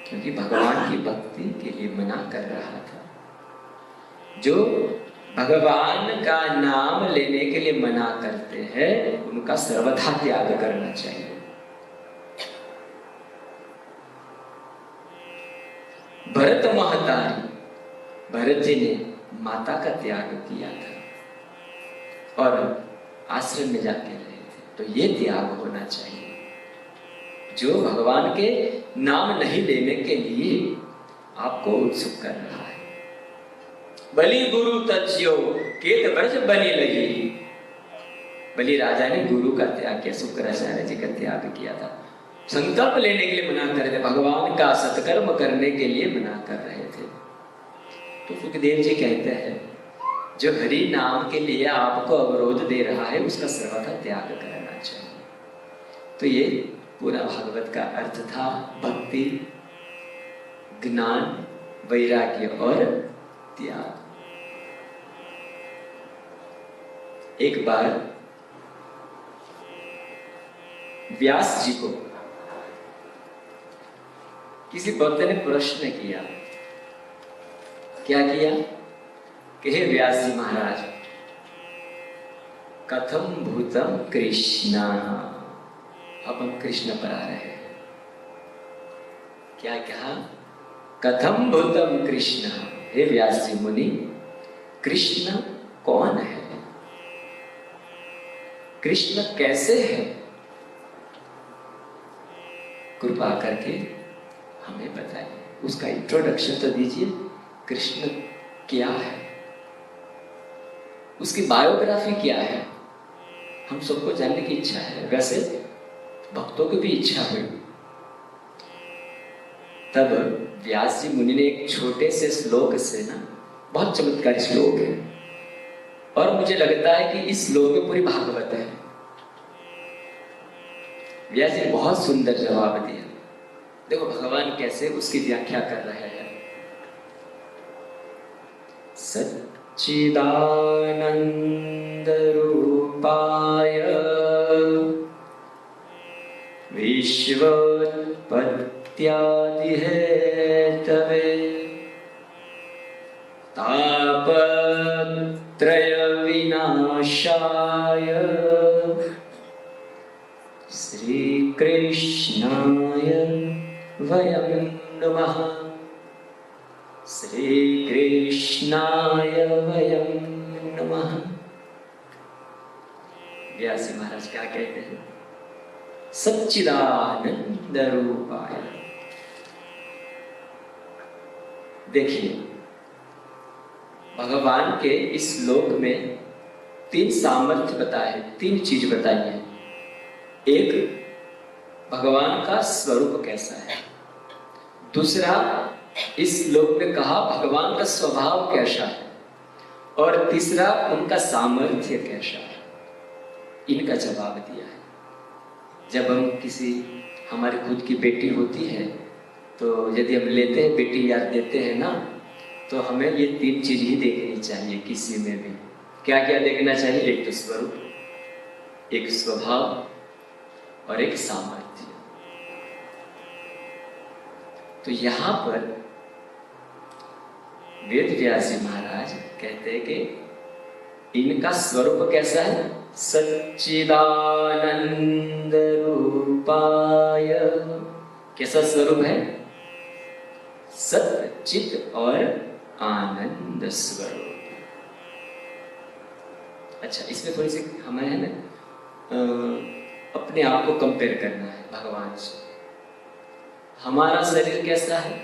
क्योंकि भगवान की भक्ति के लिए मना कर रहा था। जो भगवान का नाम लेने के लिए मना करते हैं उनका सर्वथा त्याग करना चाहिए। भरत महतारी, भरत जी ने माता का त्याग किया था और आश्रम में जाके रहे थे, तो ये त्याग होना चाहिए। जो भगवान के नाम नहीं लेने के लिए आपको उत्सुक कर रहा है। बलि गुरु तज्यो केत ब्रज बनी लगी। बलि राजा ने गुरु का त्याग किया, शुक्राचार्य जी का त्याग किया था। संकल्प लेने के लिए मना कर रहे थे, भगवान का सत्कर्म करने के लिए मना कर रहे थे। तो सुखदेव जी कहते हैं जो हरि नाम के लिए आपको अवरोध दे रहा है उसका सर्वथा त्याग करना चाहिए। तो ये पूरा भागवत का अर्थ था। भक्ति, ज्ञान, वैराग्य और त्याग। एक बार व्यास जी को किसी भक्त ने प्रश्न किया। क्या किया? कि हे व्यास जी महाराज, कथम भूतम कृष्णा, अब हम कृष्ण पर आ रहे हैं। क्या कहा? कथम भूतम कृष्ण, हे व्यास जी मुनि, कृष्ण कौन है, कृष्ण कैसे है, कृपा करके हमें बताइए, उसका इंट्रोडक्शन तो दीजिए। कृष्ण क्या है, उसकी बायोग्राफी क्या है, हम सबको जानने की इच्छा है। वैसे भक्तों की भी इच्छा हुई। तब व्यास जी मुनि ने एक छोटे से श्लोक से ना, बहुत चमत्कारी श्लोक है और मुझे लगता है कि इस श्लोक में पूरी भागवत है। व्यास जी ने बहुत सुंदर जवाब दिया। देखो भगवान कैसे उसकी व्याख्या कर रहे हैं। सच्चिदानंद रूपाय विश्वोत्पत्त्यादि हेतवे तापत्रय विनाशाय श्री कृष्णाय वयं नमः, श्री कृष्णाय वयं नमः। व्यास जी महाराज क्या कहते हैं? सच्चिदानंद रूपाय। देखिए भगवान के इस श्लोक में तीन सामर्थ्य बताए, तीन चीज बताई है। एक, भगवान का स्वरूप कैसा है। दूसरा, इस श्लोक में कहा भगवान का स्वभाव कैसा है। और तीसरा, उनका सामर्थ्य कैसा है। इनका जवाब दिया है। जब हम किसी, हमारी खुद की बेटी होती है तो यदि हम लेते हैं, बेटी याद देते हैं ना, तो हमें ये तीन चीज ही देखनी चाहिए किसी में भी। क्या क्या देखना चाहिए? एक तो स्वरूप, एक स्वभाव और एक सामर्थ्य। तो यहां पर वेद व्यास जी महाराज कहते हैं कि इनका स्वरूप कैसा है? सच्चिदानंद रूपाय। कैसा स्वरूप है? सत्य, चित और आनंद स्वरूप। अच्छा, इसमें थोड़ी सी हमें है ना अपने आप को कंपेयर करना है भगवान से। हमारा शरीर कैसा है?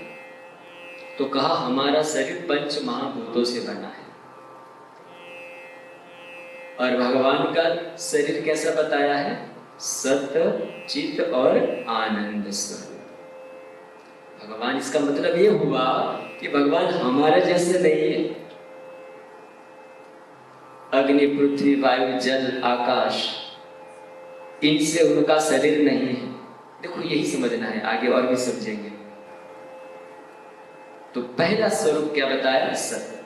तो कहा हमारा शरीर पंच महाभूतों से बना है। और भगवान का शरीर कैसा बताया है? सत्य, चित्त और आनंद स्वरूप। भगवान, इसका मतलब ये हुआ कि भगवान हमारे जैसे नहीं है। अग्नि, पृथ्वी, वायु, जल, आकाश, इनसे उनका शरीर नहीं है। देखो यही समझना है, आगे और भी समझेंगे। तो पहला स्वरूप क्या बताया? सत्य।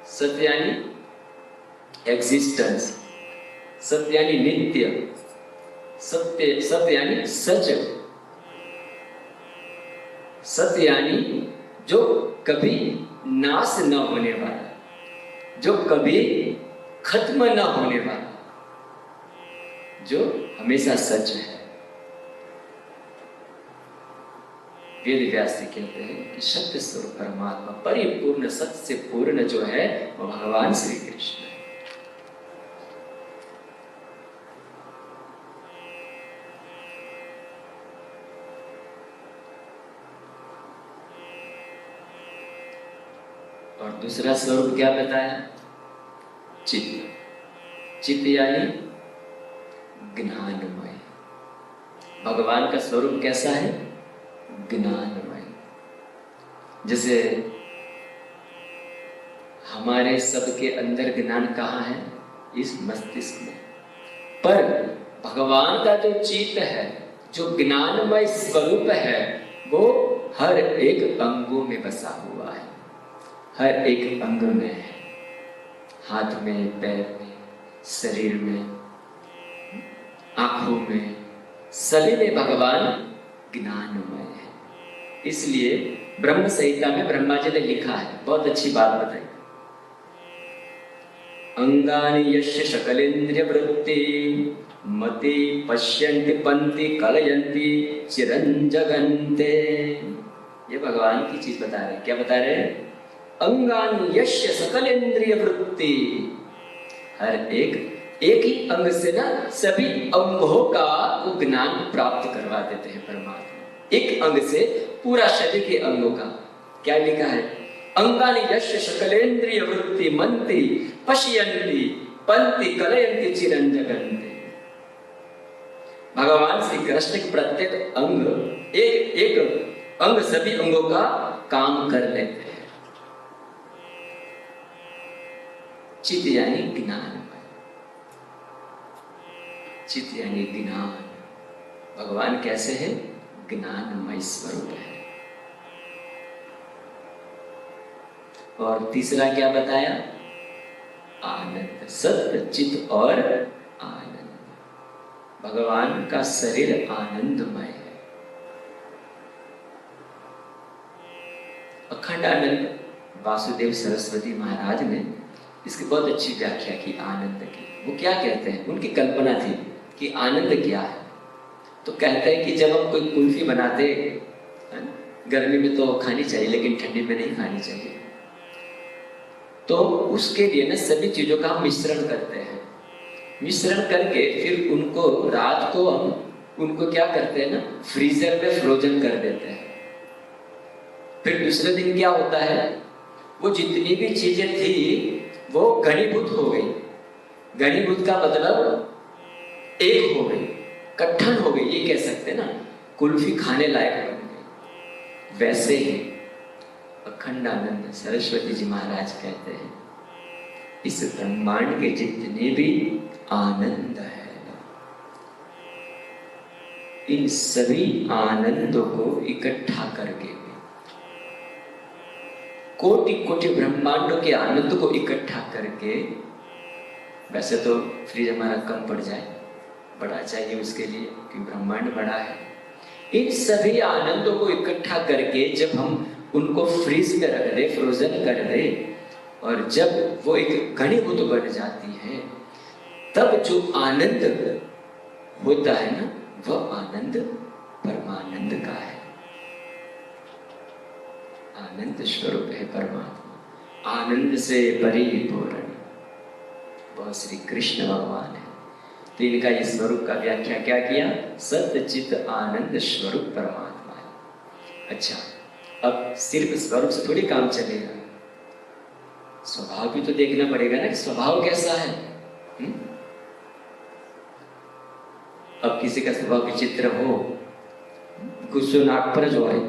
सत्य यानी एग्जिस्टेंस, सत्य यानी नित्य, सत्य यानी सच, सत्य यानी जो कभी नाश न होने वाला, जो कभी खत्म न होने वाला, जो हमेशा सच है। वेद व्यास जी कहते हैं कि सत्य स्वरूप परमात्मा, परिपूर्ण सत्य से पूर्ण जो है वो भगवान श्री कृष्ण है। और दूसरा स्वरूप क्या बताया? चित्त। चित्त यानी ज्ञानमय। भगवान का स्वरूप कैसा है? ज्ञानमय। जैसे हमारे सबके अंदर ज्ञान कहाँ है? इस मस्तिष्क में। पर भगवान का जो चित्त है, जो ज्ञानमय स्वरूप है, वो हर एक अंगों में बसा हुआ है, हर एक अंग में है। हाथ में, पैर में, शरीर में, आंखों में, सभी में भगवान ज्ञानमय है। इसलिए ब्रह्म संहिता में ब्रह्मा जी ने लिखा है, बहुत अच्छी बात बताई। अंगानि यस्य सकलेन्द्रिय वृत्ति मति पश्यन्ति पंति कलयन्ति चिरंजगन्ते। ये भगवान की चीज बता रहे हैं। क्या बता रहे हैं? अंगानि यस्य सकलेन्द्रिय वृत्ति, हर एक ही अंग से ना सभी अंगों का वो ज्ञान प्राप्त करवा देते हैं परमात्मा। एक अंग से पूरा शरीर के अंगों का। क्या लिखा है? अंगानि यस्य सकलेन्द्रिय वृत्ति मंति पश्यन्ति पंति कलयन्ति चिरंजगन्ते। भगवान श्री कृष्ण के प्रत्येक अंग, एक अंग सभी अंगों का काम कर लेते हैं। चित यानी ज्ञान, चित यानी ज्ञान। भगवान कैसे है? ज्ञानमय स्वरूप है। और तीसरा क्या बताया? आनंद, सत्य, चित और आनंद। भगवान का शरीर आनंदमय है। अखंड आनंद वासुदेव सरस्वती महाराज ने इसकी बहुत अच्छी व्याख्या की आनंद की। वो क्या कहते हैं? उनकी कल्पना थी कि आनंद क्या है। तो कहते हैं कि जब हम कोई कुल्फी बनाते, गर्मी में तो खानी चाहिए लेकिन ठंडी में नहीं खानी चाहिए, तो उसके लिए ना सभी चीजों का हम मिश्रण करते हैं। मिश्रण करके फिर उनको रात को हम उनको क्या करते हैं ना, फ्रीजर में फ्रोजन कर देते हैं। फिर दूसरे दिन क्या होता है, वो जितनी भी चीजें थी वो घनीभूत हो गई। घनीभूत का मतलब एक हो गई, कट्ठन हो गई, ये कह सकते हैं ना, कुल्फी खाने लायक बन गई। वैसे ही अखंडानंद सरस्वती जी महाराज कहते हैं, इस ब्रह्मांड के जितने भी आनंद है, इन सभी आनंदों को इकट्ठा करके, कोटि कोटि ब्रह्मांडों के आनंद को इकट्ठा करके, वैसे तो फ्रिज हमारा कम पड़ जाए, बड़ा चाहिए उसके लिए क्योंकि ब्रह्मांड बड़ा है। इन सभी आनंदों को इकट्ठा करके जब हम उनको फ्रीज में रख दे, फ्रोजन कर दे, और जब वो एक घनीभूत बन जाती है, तब जो आनंद होता है ना, वह आनंद परमानंद का है। आनंद स्वरूप है परमात्मा, आनंद से परिपूर्ण वह श्री कृष्ण भगवान है। तो इनका इस स्वरूप का व्याख्या क्या किया? सत्य चित आनंद स्वरूप परमात्मा है। अच्छा, अब सिर्फ स्वरूप से थोड़ी काम चलेगा, स्वभाव भी तो देखना पड़ेगा ना कि स्वभाव कैसा है। अब किसी का स्वभाव विचित्र हो, गुस्सा नाक पर जो है,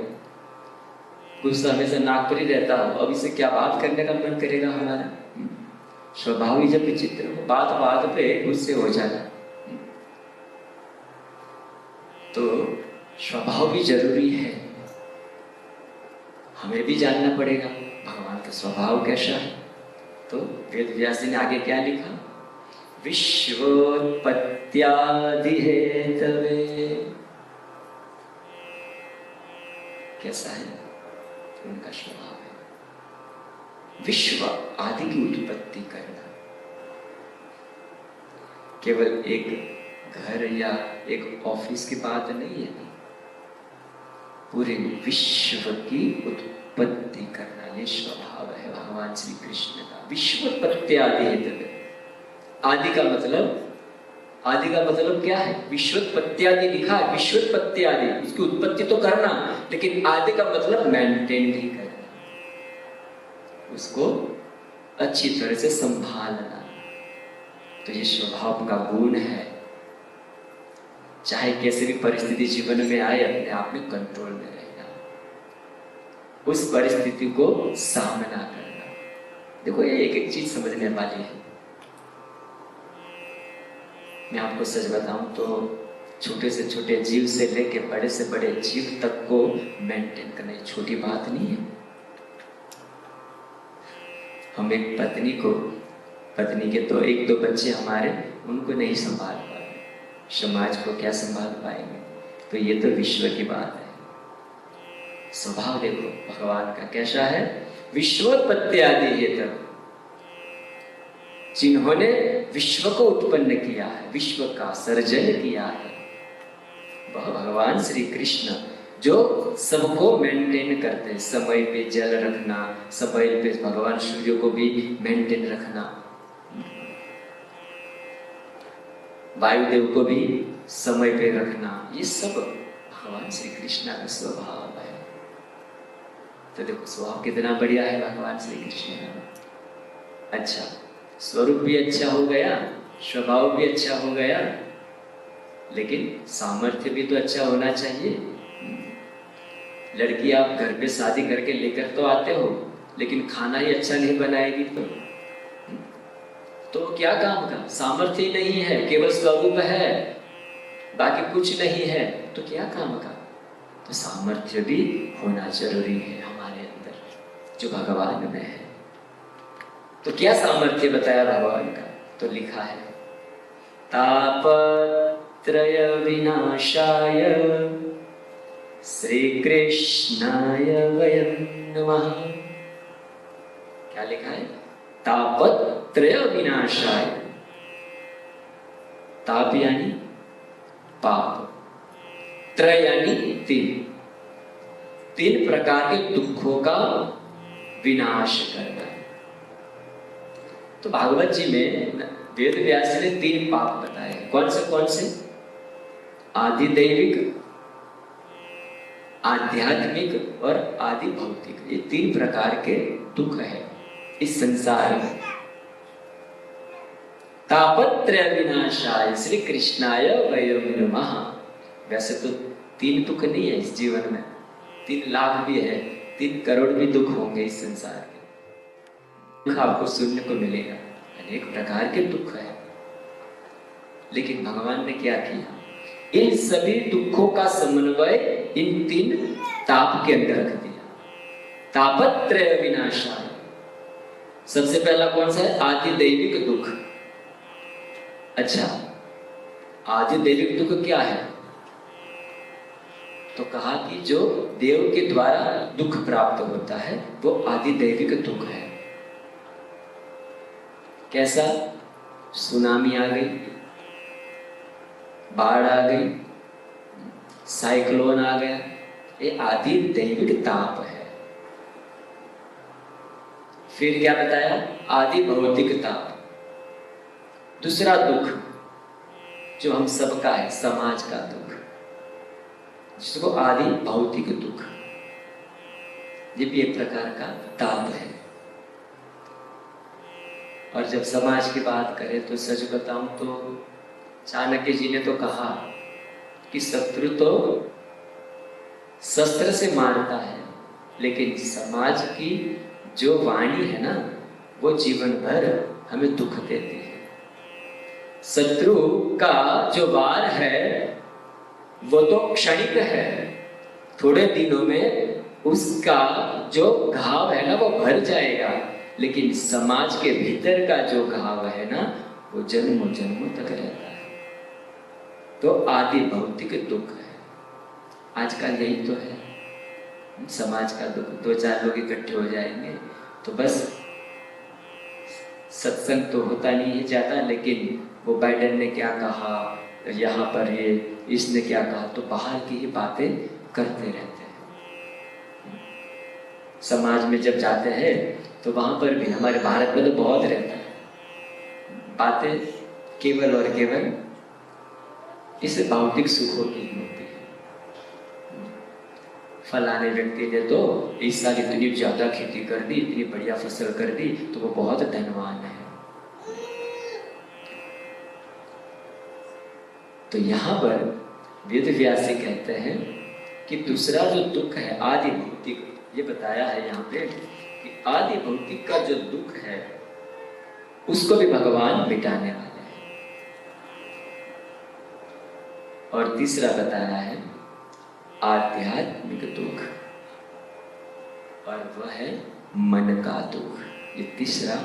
गुस्सा हमेशा नाक पर ही रहता हो, अब इसे क्या बात करने का मन करेगा हमारा? स्वभाव ही जब विचित्र हो, बात बात पे गुस्से हो जाना, तो स्वभाव भी जरूरी है। हमें भी जानना पड़ेगा भगवान का स्वभाव कैसा है। तो वेद व्यास जी ने आगे क्या लिखा? विश्वोत्पत्त्यादि हेतवे। कैसा है उनका स्वभाव? है विश्व आदि की उत्पत्ति करना। केवल एक घर या एक ऑफिस की बात नहीं है, पूरे विश्व की उत्पत्ति करना, ये स्वभाव है भगवान श्री कृष्ण का। विश्वोत्पत्ति आदि हेतवे। आदि का मतलब क्या है? विश्वोत्पत्ति आदि लिखा है, विश्वोत्पत्ति आदि, उसकी उत्पत्ति तो करना, लेकिन आदि का मतलब मेंटेन भी करना, उसको अच्छी तरह से संभालना। तो ये स्वभाव का गुण है। चाहे कैसे भी परिस्थिति जीवन में आए, अपने आप में कंट्रोल में रहना, उस परिस्थिति को सामना करना। देखो, ये एक एक चीज समझने वाली है। मैं आपको सच बताऊं तो छोटे से छोटे जीव से लेके बड़े से बड़े जीव तक को मेंटेन करना ये छोटी बात नहीं है। हम एक पत्नी के तो एक दो बच्चे हमारे, उनको नहीं संभाल पाए, समाज को क्या संभाल पाएंगे? तो ये तो विश्व की बात है। स्वभाव देखो भगवान का कैसा है? विश्वोत्पत्ति आदि हेतु। जिन्होंने विश्व को उत्पन्न किया है, विश्व का सर्जन किया है, वह भगवान श्री कृष्ण जो सबको मेंटेन करते हैं। समय पे जल रखना, समय पे भगवान सूर्य को भी मेंटेन रखना, वायुदेव को भी समय पे रखना, ये सब भगवान श्री कृष्ण का स्वभाव है। तो देखो स्वभाव कितना बढ़िया है भगवान श्री कृष्ण का। अच्छा, स्वरूप भी अच्छा हो गया, स्वभाव भी अच्छा हो गया, लेकिन सामर्थ्य भी तो अच्छा होना चाहिए। लड़की आप घर पे शादी करके लेकर तो आते हो, लेकिन खाना ही अच्छा नहीं बनाएगी तो क्या काम का? सामर्थ्य ही नहीं है, केवल स्वरूप है, बाकी कुछ नहीं है, तो क्या काम का? तो सामर्थ्य भी होना जरूरी है हमारे अंदर, जो भगवान में है। तो क्या सामर्थ्य बताया भगवान का? तो लिखा है तापत्रय विनाशाय श्री कृष्णाय वयं नमः। क्या लिखा है? तापत्रय विनाशाय। ताप यानी पाप, त्रय यानी तीन प्रकार के दुखों का विनाश करना है। तो भागवत जी में वेद व्यास ने 3 पाप बताए। कौन से? आदि दैविक, आध्यात्मिक और आदि भौतिक। ये 3 प्रकार के दुख है इस संसार में। तापत्रय विनाशाय श्री कृष्णाय वयं नमः। वैसे तो 3 दुख नहीं है इस जीवन में, 3 लाख भी है, 3 करोड़ भी दुख होंगे इस संसार के। दुख आपको सुनने को मिलेगा, अनेक प्रकार के दुख है, लेकिन भगवान ने क्या किया? इन सभी दुखों का समन्वय इन 3 ताप के अंदर रख दिया। तापत्रय विनाशाय। सबसे पहला कौन सा है? आदि दैविक दुख। अच्छा, आदि दैविक दुख क्या है? तो कहा कि जो देव के द्वारा दुख प्राप्त होता है वो आदि दैविक दुख है। कैसा? सुनामी आ गई, बाढ़ आ गई, साइक्लोन आ गया, ये आदि दैविक ताप है। फिर क्या बताया? आदि भौतिक ताप। दूसरा दुख जो हम सबका है, समाज का दुख, जिसको आदि भौतिक दुख, ये भी एक प्रकार का ताप है। और जब समाज की बात करें तो सच बताऊं तो चाणक्य जी ने तो कहा कि शत्रु तो शस्त्र से मारता है, लेकिन समाज की जो वाणी है ना, वो जीवन भर हमें दुख देती है। शत्रु का जो वार है वो तो क्षणिक है, थोड़े दिनों में उसका जो घाव है ना वो भर जाएगा, लेकिन समाज के भीतर का जो घाव है ना वो जन्मों जन्मों तक रहता है। तो आदि भौतिक दुख है। आजकल यही तो है समाज का दुख। 2-4 लोग इकट्ठे हो जाएंगे तो बस सत्संग तो होता नहीं है ज्यादा, लेकिन वो बाइडेन ने क्या कहा, यहाँ पर ये इसने क्या कहा, तो बाहर की ही बातें करते रहते हैं। समाज में जब जाते हैं तो वहां पर भी, हमारे भारत में तो बहुत रहता है, बातें केवल और केवल इस भौतिक सुखों की होती है। फलाने व्यक्ति ने तो इस साल इतनी ज्यादा खेती कर दी, इतनी बढ़िया फसल कर दी, तो वो बहुत धनवान है। तो यहाँ पर वेद व्यास जी कहते हैं कि दूसरा जो दुख है आदि भौतिक, ये बताया है यहाँ पे कि आदि भौतिक का जो दुख है उसको भी भगवान मिटाने वाले हैं। और तीसरा बताया है आध्यात्मिक दुख, और वह है मन का दुख। ये तीसरा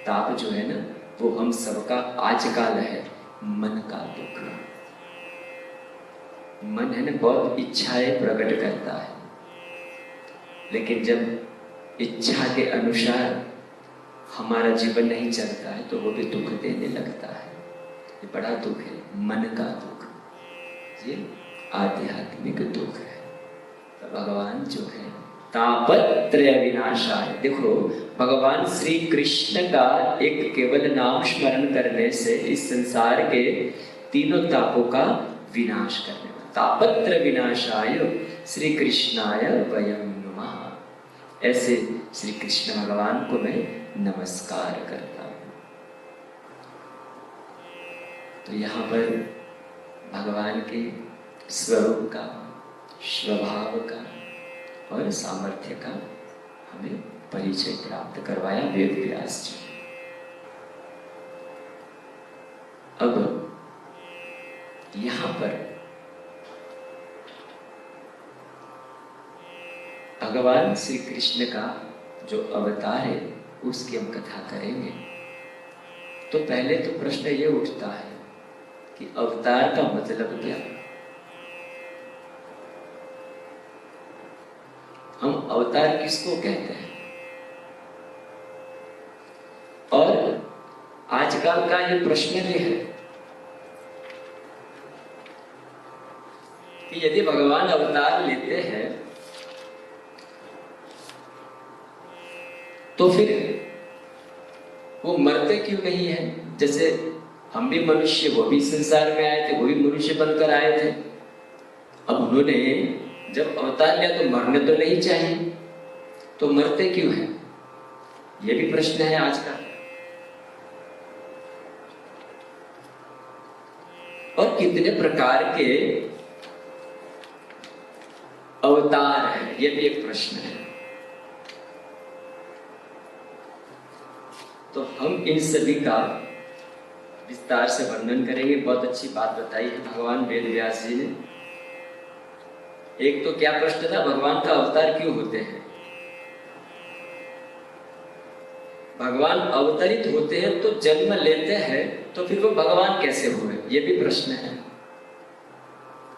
ताप जो है ना वो हम सबका आजकल है, मन का दुख। मन है ना बहुत इच्छाएं प्रकट करता है, लेकिन जब इच्छा के अनुसार हमारा जीवन नहीं चलता है तो वो भी दुख देने लगता है। ये बड़ा दुख है, मन का दुख, ये आध्यात्मिक दुख है। तो भगवान जो है तापत्रय विनाशाय, देखो भगवान श्री कृष्ण का एक केवल नाम स्मरण करने से इस संसार के तीनों तापों का विनाश करने वाला। तापत्र विनाशाय श्री कृष्णाय वयं नमः। ऐसे श्री कृष्ण भगवान को मैं नमस्कार करता हूं। तो यहाँ पर भगवान के स्वरूप का, स्वभाव का और सामर्थ्य का हमें परिचय प्राप्त करवाया वेद व्यास जी। अब यहां पर भगवान श्री कृष्ण का जो अवतार है उसकी हम कथा करेंगे। तो पहले तो प्रश्न ये उठता है कि अवतार का मतलब क्या? हम अवतार किसको कहते हैं? और आजकल का ये प्रश्न भी है कि यदि भगवान अवतार लेते हैं तो फिर वो मरते क्यों नहीं है? जैसे हम भी मनुष्य, वो भी संसार में आए थे, वो भी मनुष्य बनकर आए थे। अब उन्होंने जब अवतार लिया तो मरने तो नहीं चाहिए, तो मरते क्यों हैं? ये भी प्रश्न है आज का। और कितने प्रकार के अवतार हैं, ये भी एक प्रश्न है। तो हम इन सभी का विस्तार से वर्णन करेंगे। बहुत अच्छी बात बताई है भगवान वेद व्यास जी ने। एक तो क्या प्रश्न था, भगवान का अवतार क्यों होते हैं? भगवान अवतरित होते हैं तो जन्म लेते हैं, तो फिर वो भगवान कैसे हुए? ये भी प्रश्न है।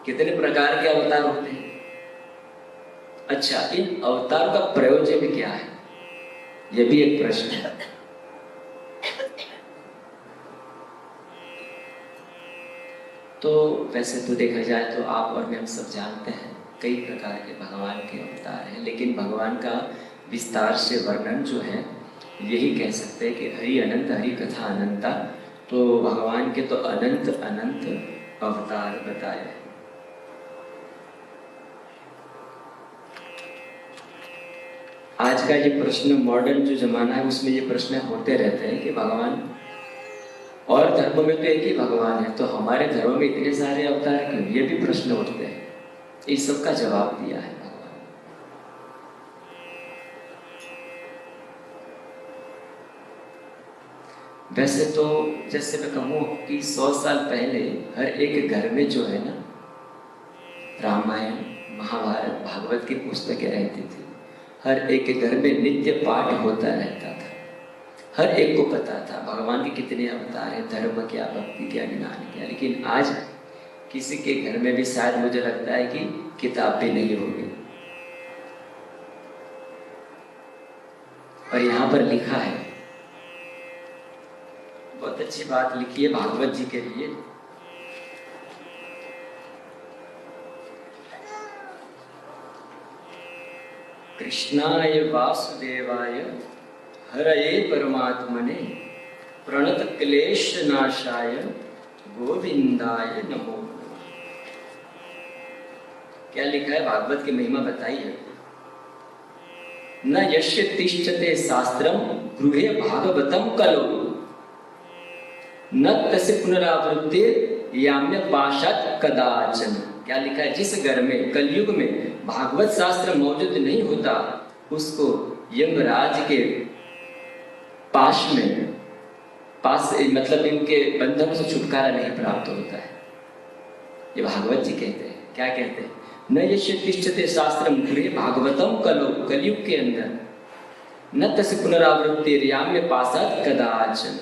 कितने प्रकार के अवतार होते हैं? अच्छा, इन अवतार का प्रयोजन क्या है? ये भी एक प्रश्न है। तो वैसे तो देखा जाए तो आप और मैं हम सब जानते हैं कई प्रकार के भगवान के अवतार हैं, लेकिन भगवान का विस्तार से वर्णन जो है यही कह सकते हैं कि हरि अनंत, हरि कथा अनंता। तो भगवान के तो अनंत अनंत अवतार बताए हैं। आज का ये प्रश्न, मॉडर्न जो जमाना है उसमें ये प्रश्न होते रहते हैं कि भगवान, और धर्म में तो एक ही भगवान है, तो हमारे धर्म में इतने सारे अवतार क्यों? ये भी प्रश्न उठते हैं। इस सब का जवाब दिया है भगवान। वैसे तो जैसे मैं कहूँ कि 100 साल पहले हर एक घर में जो है ना, रामायण, महाभारत, भागवत की पुस्तकें रहती थी। हर एक के घर में नित्य पाठ होता रहता था। हर एक को पता था भगवान के कितने अवतार हैं, धर्म क्या, भक्ति क्या, ज्ञान क्या। लेकिन आज किसी के घर में भी शायद मुझे लगता है कि किताब भी नहीं होगी। और यहाँ पर लिखा है, बहुत अच्छी बात लिखी है भागवत जी के लिए। कृष्णाय वासुदेवाय हरये परमात्मने प्रणत क्लेश नाशाय गोविंदाय नमो नमः। क्या लिखा है? भागवत की महिमा बताई है। न यस्य तिष्ठते शास्त्रम गृहे भागवतम कलो न तस्य पुनरावृत्ति याम्य पाशात कदाचन। क्या लिखा है? जिस घर में कलयुग में भागवत शास्त्र मौजूद नहीं होता उसको यमराज के पाश मतलब इनके बंधनों से छुटकारा नहीं प्राप्त होता है। ये भागवत जी कहते हैं। क्या कहते हैं? न यस्य तिष्ठते शास्त्रम गृहे भागवतम कलो, कलयुग के अंदर न तस्य पुनरावृत्ति याम्य पाशात कदाचन।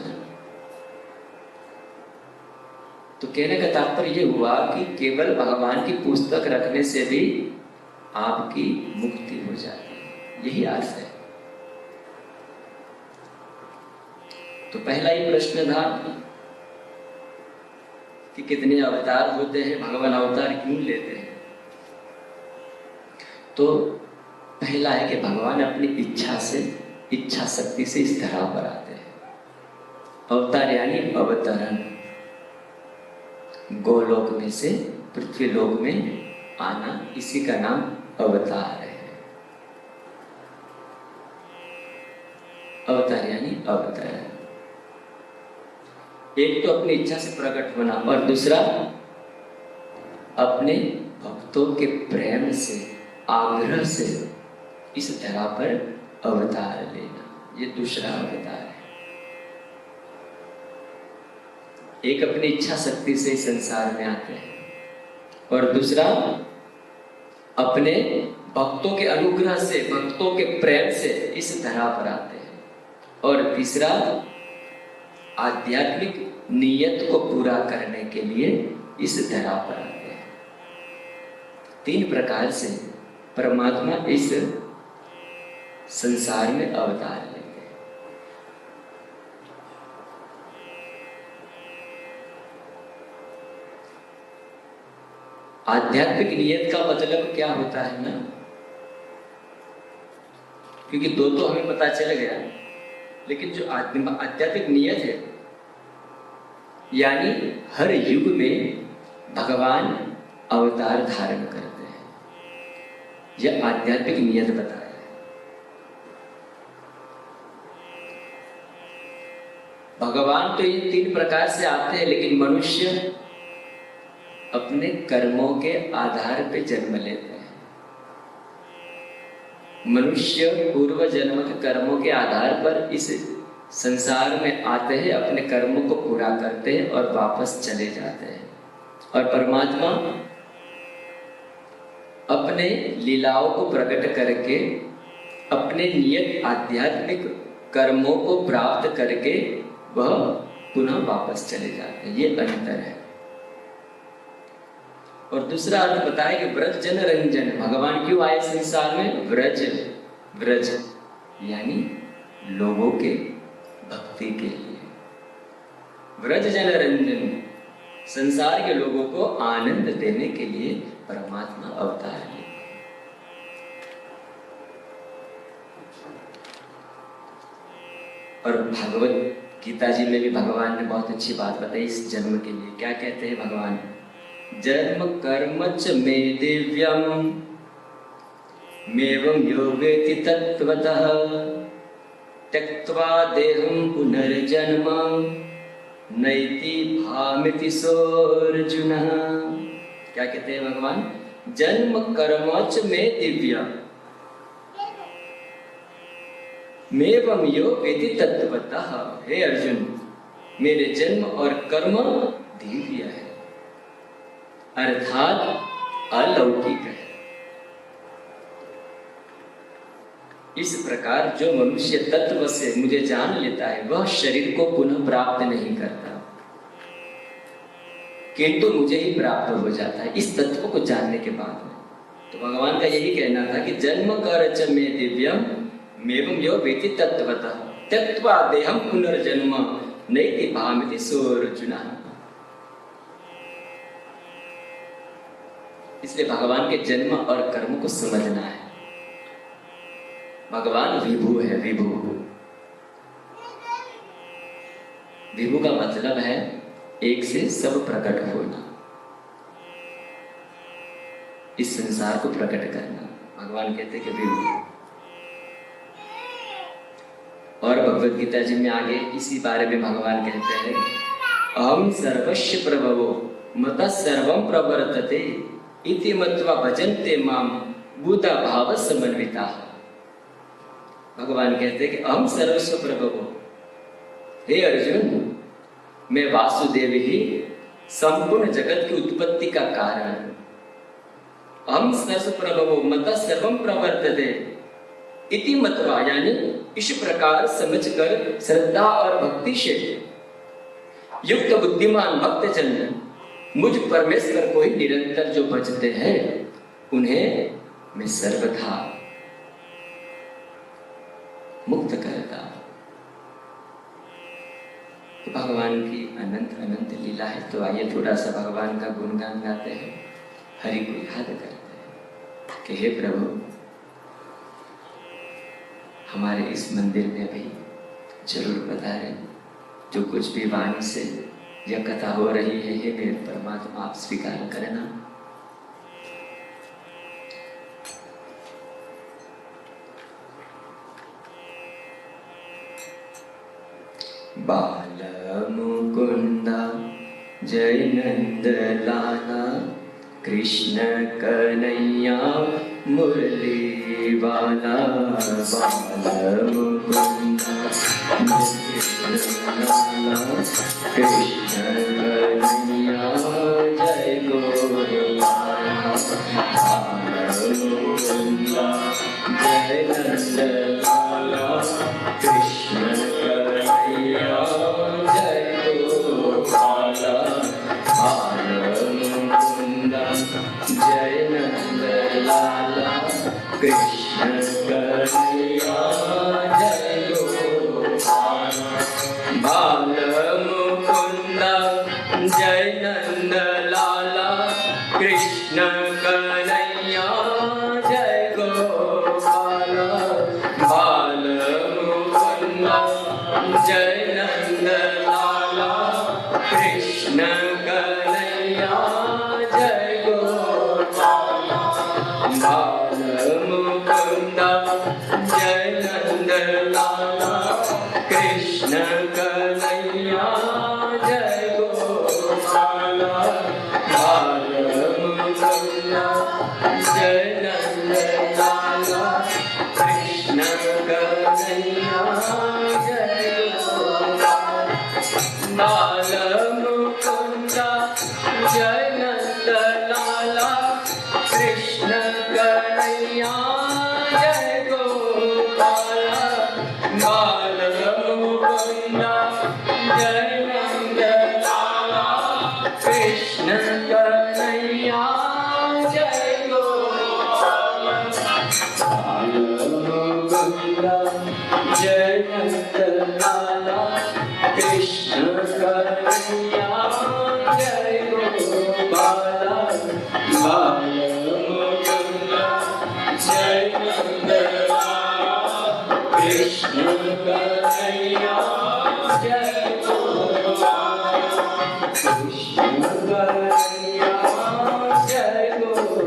तो कहने का तात्पर्य ये हुआ कि केवल भगवान की पुस्तक रखने से भी आपकी मुक्ति हो जाती है। यही अर्थ है। तो पहला ही प्रश्न था कि कितने अवतार होते हैं, भगवान अवतार क्यों लेते हैं। तो पहला है कि भगवान अपनी इच्छा शक्ति से इस धरा पर आते हैं। अवतार यानी अवतरण, गोलोक में से पृथ्वी लोक में आना, इसी का नाम अवतार है। अवतार यानी अवतरण। एक तो अपनी इच्छा से प्रकट होना और दूसरा अपने भक्तों के प्रेम से, आग्रह से इस धरा पर अवतार लेना, ये दूसरा अवतार है। एक अपनी इच्छा शक्ति से संसार में आते हैं और दूसरा अपने भक्तों के अनुग्रह से, भक्तों के प्रेम से इस धरा पर आते हैं और तीसरा आध्यात्मिक नियत को पूरा करने के लिए इस धरा पर आते हैं। 3 प्रकार से परमात्मा इस संसार में अवतार लेते हैं। आध्यात्मिक नियत का मतलब क्या होता है ना, क्योंकि दो तो हमें पता चल गया, लेकिन जो आध्यात्मिक नियत है यानी हर युग में भगवान अवतार धारण करते हैं, यह आध्यात्मिक नियत बताया है। भगवान तो इन 3 प्रकार से आते हैं, लेकिन मनुष्य अपने कर्मों के आधार पर जन्म लेते हैं। मनुष्य पूर्व जन्म के कर्मों के आधार पर इस संसार में आते हैं, अपने कर्मों को पूरा करते हैं और वापस चले जाते हैं। और परमात्मा अपने लीलाओं को प्रकट करके अपने नियत आध्यात्मिक कर्मों को प्राप्त करके वह पुनः वापस चले जाते हैं। ये अंतर है। और दूसरा अर्थ बताया कि व्रज जन रंजन, भगवान क्यों आए संसार में? व्रज यानी लोगों के भक्ति के लिए। व्रज जन रंजन, संसार के लोगों को आनंद देने के लिए परमात्मा अवतार लेते हैं। और भगवत गीता जी में भी भगवान ने बहुत अच्छी बात बताई इस जन्म के लिए। क्या कहते हैं भगवान? जन्म कर्म च मे दिव्यम मेवं यो वेति तत्त्वतः त्यक्त्वा देहं पुनर्जन्म नैति भामिति सोऽर्जुन। क्या कहते हैं भगवान? जन्म कर्म च मे दिव्यम मेवं यो वेति तत्त्वतः। हे अर्जुन, मेरे जन्म और कर्म दिव्य है, अर्थात अलौकिक है। इस प्रकार जो मनुष्य तत्व से मुझे जान लेता है वह शरीर को पुनः प्राप्त नहीं करता, किंतु मुझे ही प्राप्त हो जाता है इस तत्व को जानने के बाद में। तो भगवान का यही कहना था कि जन्म कर च मे दिव्यम मेवं यो वेति तत्त्वतः त्यक्त्वा देहं पुनर्जन्म नैति भामिति सोऽर्जुन। इसलिए भगवान के जन्म और कर्म को समझना है। भगवान विभु है, विभु। विभु का मतलब है एक से सब प्रकट होना, इस संसार को प्रकट करना। भगवान कहते हैं कि विभु। और भगवद गीता जी में आगे इसी बारे में भगवान कहते हैं अहम सर्वस्य प्रभवो मत सर्वं प्रवर्तते इति मत्वा भजन्ते माम बुधा भाव समन्विता। भगवान कहते हैं कि अहम सर्वस्व प्रभवो, हे अर्जुन, मैं वासुदेव ही संपूर्ण जगत की उत्पत्ति का कारण। अहम सर्वस्व प्रभवो मत सर्वं प्रवर्तते इति मत्वा, यानी इस प्रकार समझकर श्रद्धा और भक्ति से युक्त बुद्धिमान भक्त जन मुझ परमेश्वर को ही निरंतर जो भजते हैं उन्हें मैं सर्वथा मुक्त करता। भगवान की अनंत अनंत लीला है। तो आइए थोड़ा सा भगवान का गुणगान गाते हैं, हरि को याद करते हैं कि हे प्रभु, हमारे इस मंदिर में भी जरूर पधारें। जो कुछ भी वाणी से यह कथा हो रही है, हे मेरे परमात्मा आप स्वीकार करना। बाल मुकुंदा जय नंद लाला, कृष्ण कन्हैया मुरली वाला। बाल मुकुंदा जय लाला, कृष्ण कन्हैया जय गोपाला। बाल मुकुंदा जय नंद लाला, कृष्ण कन्हैया जय गोपाला। बाल मुकुंदा जय नंद लाला, कृष्ण कन्हैया जय गोपाला। बाल मुकुंदा जय नंद लाला, कृष्ण कन्हैया जय गोपाला। बाल मुकुंदा जय नंद लाला, कृष्ण कन्हैया जय गोपाला। बाल मुकुंदा जय नंद लाला, कृष्ण कन्हैया जय गोपाला। बाल मुकुंदा जय नंद लाला, कृष्ण कन्हैया जय गोपाला। बाल मुकुंदा जय नंद लाला, कृष्ण कन्हैया जय गोपाला। बाल मुकुंदा जय नंद लाला, कृष्ण कन्हैया जय गोपाला। बाल मुकुंदा जय नंद लाला, कृष्ण कन्हैया जय गोपाला। बाल मुकुंदा जय नंद लाला, कृष्ण कन्हैया जय गोपाला। कृष्ण कन्हैया जय गोपाला।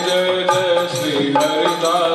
जय जय श्री हरिदास।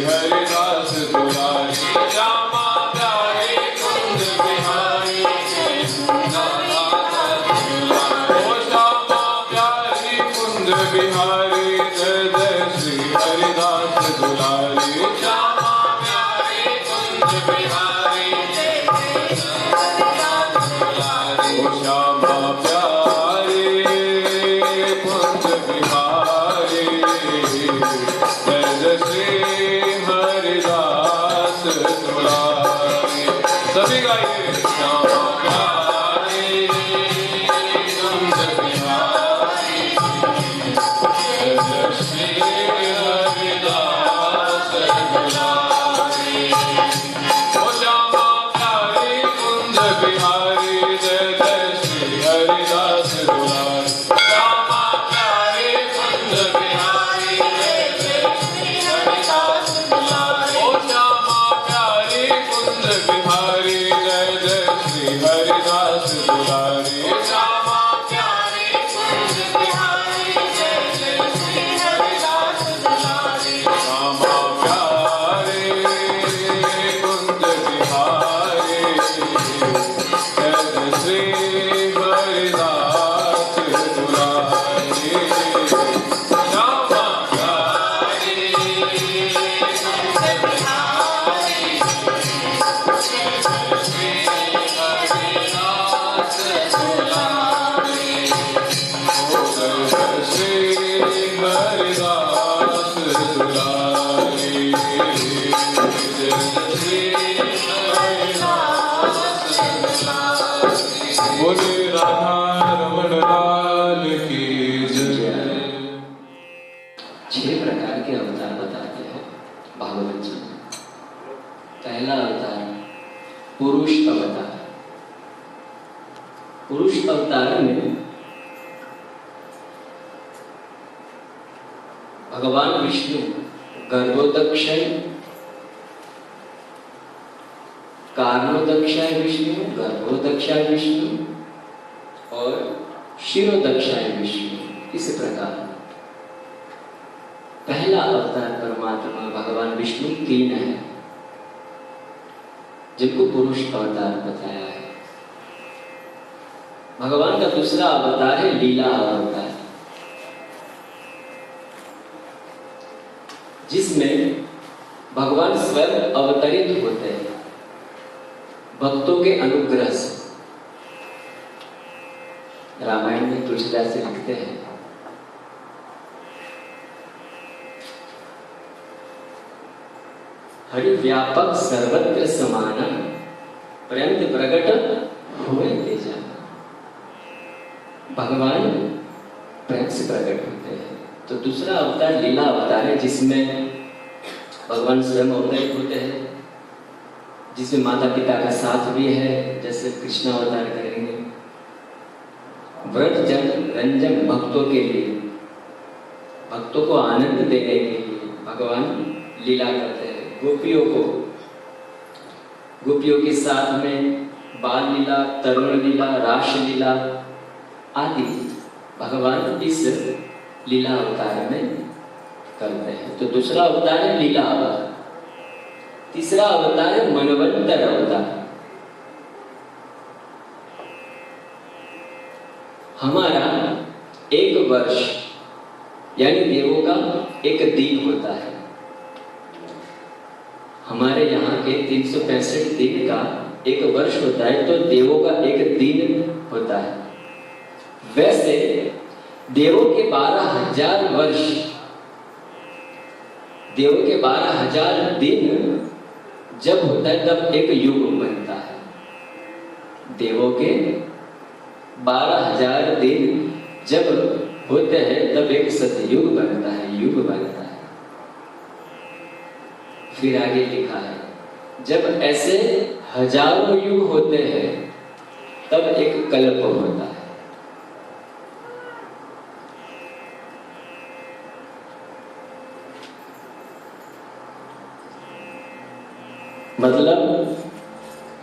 हरिदास दुलारी श्यामा प्यारे कुंज बिहारी ओ श्यामा प्यारी कुंज बिहारी जय जय श्री हरिदास दुलारी श्यामा प्यारे कुंज बिहारी ओ श्यामा प्यारे कुंज बिहारी जय जय श्री हरिदास दुलारी। सभी गाइए श्यामा प्यारे कुंज बिहारी जय जय श्री हरिदास दुलारी ओ श्यामा प्यारे कुंज बिहारी जय जय श्री हरिदास दुलारी श्यामा प्यारे कुंज बिहारी जय जय श्री हरिदास दुलारी ओ श्यामा प्यारे कुंज बिहारी जय जय श्री हरिदास दुलारी श्यामा प्यारे कुंज बिहारी जय जय श्री हरिदास दुलारी श्यामा प्यारे कुंज बिहारी जय जय श्री हरिदास दुलारी श्यामा प्यारे कुंज बिहारी जय जय श्री हरिदास दुलारी ओ जय जय श्री हरिदास दुलारी जय जय श्री हरिदास दुलारी बोले राधा रमण लाल की जय। 6 प्रकार के अवतार बताते हैं भागवत जी में। पहला अवतार पुरुष अवतार। पुरुष अवतार में भगवान विष्णु गर्भोदक्षय, कारणोदक्षाय विष्णु, गर्भोदक्षाय विष्णु और शिरोदक्षाय विष्णु। इस प्रकार पहला अवतार परमात्मा भगवान विष्णु 3 है जिनको पुरुष अवतार बताया है। भगवान का दूसरा अवतार है लीला अवतार, जिसमें भगवान स्वयं अवतरित होते हैं भक्तों के अनुग्रह से। रामायण में तुलसीदास से लिखते हैं, हरि व्यापक सर्वत्र समान पर्यंत प्रकट हुए तेजा। भगवान प्रेम से प्रकट होते हैं। तो दूसरा अवतार लीला अवतार है, जिसमें भगवान स्वयं अवतरित होते हैं, जिसमें माता पिता का साथ भी है, जैसे कृष्ण अवतार करेंगे। व्रत जन रंजन भक्तों के लिए, भक्तों को आनंद देने के लिए भगवान लीला करते हैं। गोपियों के साथ में बाल लीला, तरुण लीला, रास लीला आदि भगवान इस लीला अवतार में करते हैं। तो दूसरा अवतार है लीला अवतार। तीसरा अवतार है मनवंतर अवतार। हमारा 1 वर्ष यानी देवों का 1 दिन होता है। हमारे यहाँ के 365 दिन का 1 वर्ष होता है, तो देवों का 1 दिन होता है। वैसे देवों के 12,000 वर्ष, देवों के 12,000 दिन जब होता है तब 1 युग बनता है। देवों के 12,000 दिन जब होते हैं तब 1 सतयुग बनता है, युग बनता है। फिर आगे लिखा है, जब ऐसे हजारों युग होते हैं तब 1 कल्प होता है। मतलब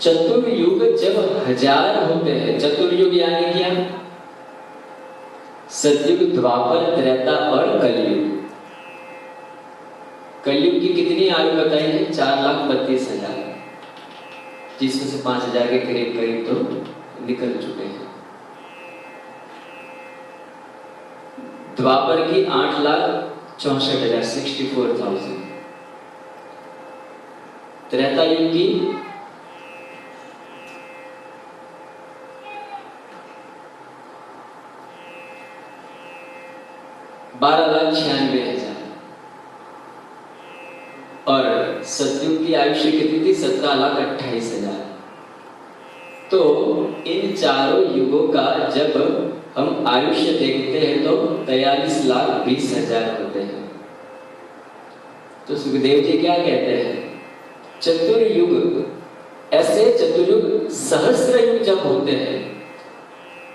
चतुर्युग जब 1000 होते हैं, चतुर्युग यानी क्या? सतयुग, द्वापर, त्रेता और कलयुग। कलयुग इनकी कितनी आयु बताई है? 4,32,000, जिसमें से 5,000 के करीब करीब तो निकल चुके हैं। द्वापर की 8,64,000, 64,000। त्रेता युग की 12,96,000 और सतयुग की आयुष्य कितनी थी? 17,28,000। तो इन चारों युगों का जब हम आयुष्य देखते हैं तो 43,20,000 होते हैं। तो सुखदेव जी क्या कहते हैं? चतुर्युग, ऐसे चतुर्युग सहस्त्र युग जब होते हैं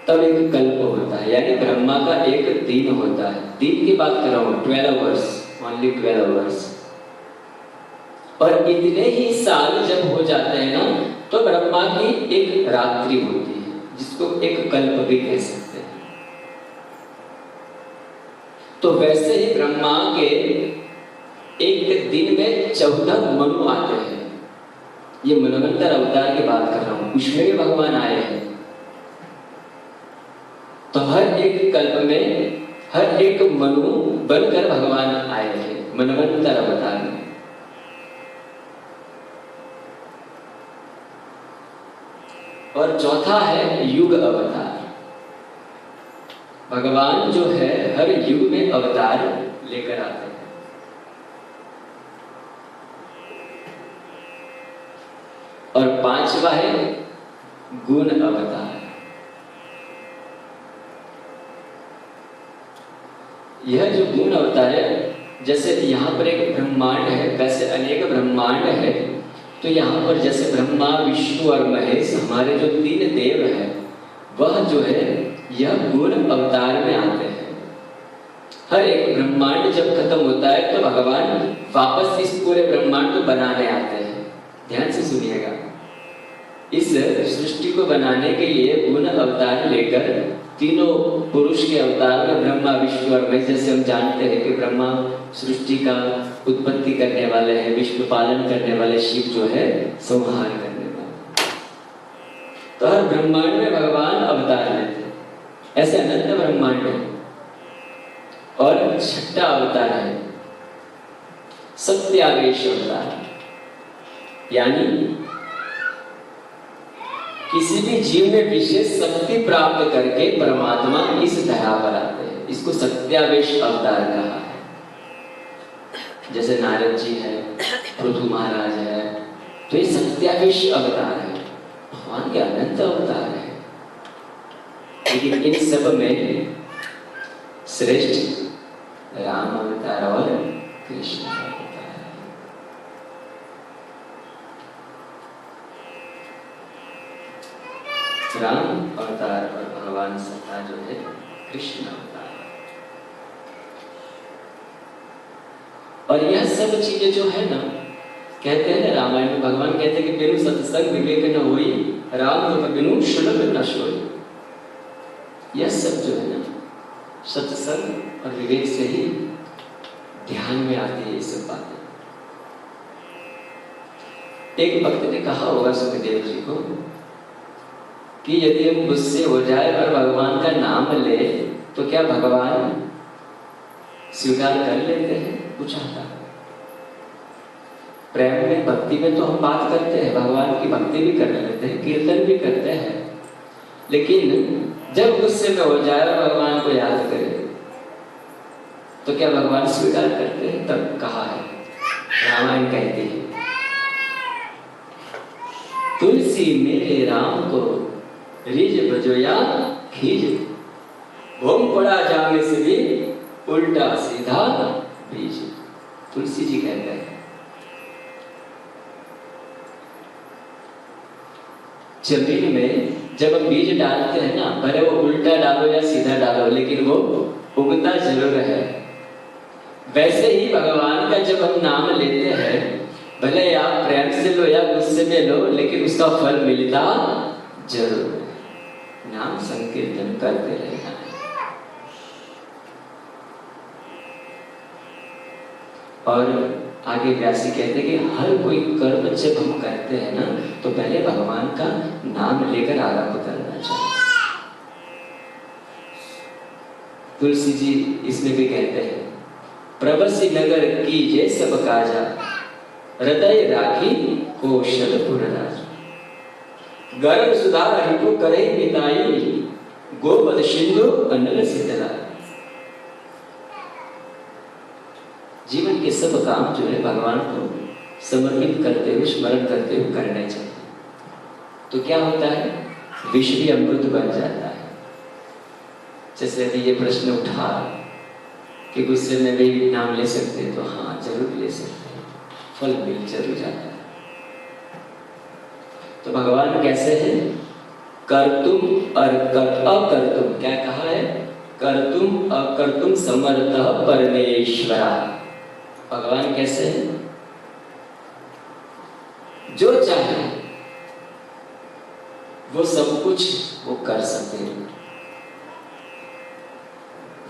तब एक कल्प होता है, यानी ब्रह्मा का एक दिन होता है। दिन की बात कर रहा हूं, 12 आवर्स, ओनली 12 आवर्स। और इतने ही साल जब हो जाते हैं ना, तो ब्रह्मा की एक रात्रि होती है, जिसको एक कल्प भी कह सकते हैं। तो वैसे ही ब्रह्मा के एक दिन में 14 मनु आते हैं। ये मनवंतर अवतार की बात कर रहा हूं, उसमें भी भगवान आए हैं। तो हर एक कल्प में हर एक मनु बनकर भगवान आए हैं मनवंतर अवतार में। और चौथा है युग अवतार। भगवान जो है हर युग में अवतार लेकर आते हैं। और पांचवा है गुण अवतार। यह जो गुण अवतार है, जैसे यहाँ पर एक ब्रह्मांड है, वैसे अनेक ब्रह्मांड है। तो यहाँ पर जैसे ब्रह्मा, विष्णु और महेश, हमारे जो 3 देव हैं, वह जो है यह गुण अवतार में आते हैं। हर एक ब्रह्मांड जब खत्म होता है तो भगवान वापस इस पूरे ब्रह्मांड को बनाने आते हैं। ध्यान से सुनिएगा, इस सृष्टि को बनाने के लिए गुण अवतार लेकर तीनों पुरुष के अवतार में ब्रह्मा, विष्णु और महेश, जैसे हम जानते हैं कि ब्रह्मा सृष्टि का उत्पत्ति करने वाले हैं, विष्णु पालन करने वाले, शिव जो है संहार करने वाले। तो हर ब्रह्मांड में भगवान अवतार लेते हैं, ऐसे अनंत ब्रह्मांड है। और छठा अवतार है सत्यावेश अवतार, यानी किसी भी जीव में विशेष शक्ति प्राप्त करके परमात्मा इस धरा पर आते हैं। इसको सत्यावेश अवतार कहा है। जैसे नारद जी है, पृथु महाराज है, तो ये सत्यावेश अवतार है, भगवान के अनंत अवतार है। लेकिन इन सब में श्रेष्ठ राम अवतार और कृष्ण अवतार है। राम अवतार और भगवान सत्ता जो है कृष्ण अवतार। और यह सब चीजें जो है ना, कहते हैं ना रामायण में, भगवान कहते हैं कि बिनु सत्संग विवेक न होई, राम रूप बिनु शुलभ न सोई। यह सब जो है ना, सत्संग और विवेक से ही ध्यान में आती है ये सब बातें। एक भक्त ने कहा होगा सुखदेव जी को कि यदि हम गुस्से हो जाए और भगवान का नाम ले तो क्या भगवान स्वीकार कर लेते हैं? पूछा था। प्रेम में, भक्ति में तो हम बात करते हैं, भगवान की भक्ति भी कर लेते हैं, कीर्तन भी करते हैं, लेकिन जब गुस्से में हो जाए और भगवान को याद करें तो क्या भगवान स्वीकार करते हैं? तब कहा है, रामायण कहती है, तुलसी मेरे राम को रिज बजोया खीज, भोम पड़ा जाने से भी उल्टा सीधा बीज। तुलसी जी कहते हैं, जमीन में जब हम बीज डालते हैं ना, भले वो उल्टा डालो या सीधा डालो, लेकिन वो उगता जरूर है। वैसे ही भगवान का जब हम नाम लेते हैं, भले आप प्रेम से लो या गुस्से में लो, लेकिन उसका फल मिलता जरूर है। नाम संकीर्तन करते रहना है। और आगे व्यासी कहते हैं कि हर कोई कर्म जब हम करते हैं ना, तो पहले भगवान का नाम लेकर आरंभ करना चाहिए। तुलसी जी इसमें भी कहते हैं, प्रबसी नगर कीजे सब काजा, हृदय राखी कौशलपुर राजा। गर्भ सुधा रिपु करे मिताई, गोपद सिंधु अनल शीतला। जीवन के सब काम जो है भगवान को समर्पित करते हुए, स्मरण करते हुए करने चाहिए। तो क्या होता है, विष भी अमृत बन जाता है। जैसे अभी ये प्रश्न उठा कि गुस्से में भी नाम ले सकते हैं, तो हाँ जरूर ले सकते हैं, फल मिल जरूर जाता है। तो भगवान कैसे हैं, कर्तुम और अकर्तुम, क्या कहा है, कर्तुम अकर्तुम समर्थ परमेश्वरा। भगवान कैसे हैं, जो चाहे वो सब कुछ वो कर सकते हैं,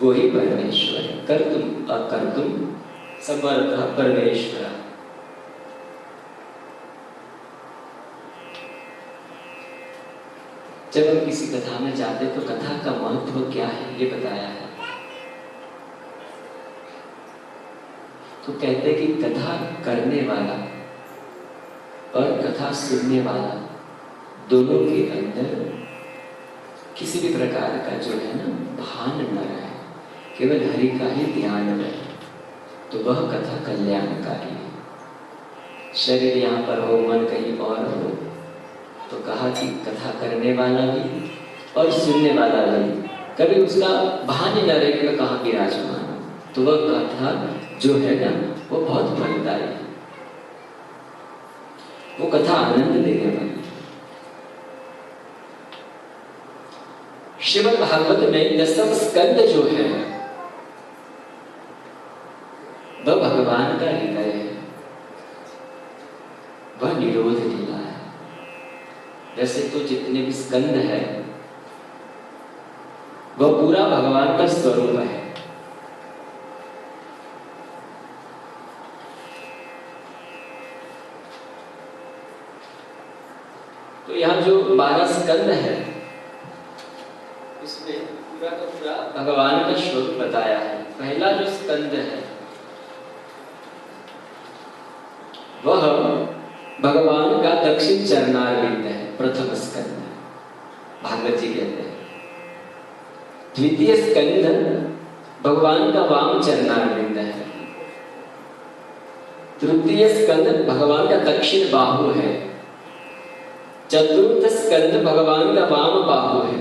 वो ही परमेश्वर है। कर्तुम अकर्तुम समर्थ परमेश्वरा। जब हम किसी कथा में जाते तो कथा का महत्व क्या है ये बताया है। तो कहते कि कथा करने वाला और कथा सुनने वाला दोनों के अंदर किसी भी प्रकार का जो है ना भान न रहे, केवल हरि का ही ध्यान रहे, तो वह कथा कल्याणकारी है। शरीर यहाँ पर हो, मन कहीं और हो, तो कहा कि कथा करने वाला भी और सुनने वाला भी कभी उसका भान ही न रहे कि मैं कहाँ विराजमान हूँ, तो वह कथा जो है ना वो बहुत फलदायी है, वो कथा आनंद देने वाली है। श्रीमद् भागवत में 10वें स्कंद जो है वह भगवान का हृदय है, वह निरोध लीला है। वैसे तो जितने भी स्कंद है वह पूरा भगवान का स्वरूप है। तो यहाँ जो 12 स्कंद है इसमें पूरा का पूरा भगवान का स्वरूप बताया है। पहला जो स्कंद है वह भगवान का दक्षिण चरणारविंद है, प्रथम स्कंद भागवत जी कहते हैं। द्वितीय स्कंद भगवान का वाम चरणारविंद है। तृतीय स्कंद भगवान का दक्षिण बाहु है। चतुर्थ स्कंद भगवान का वाम बाहु है।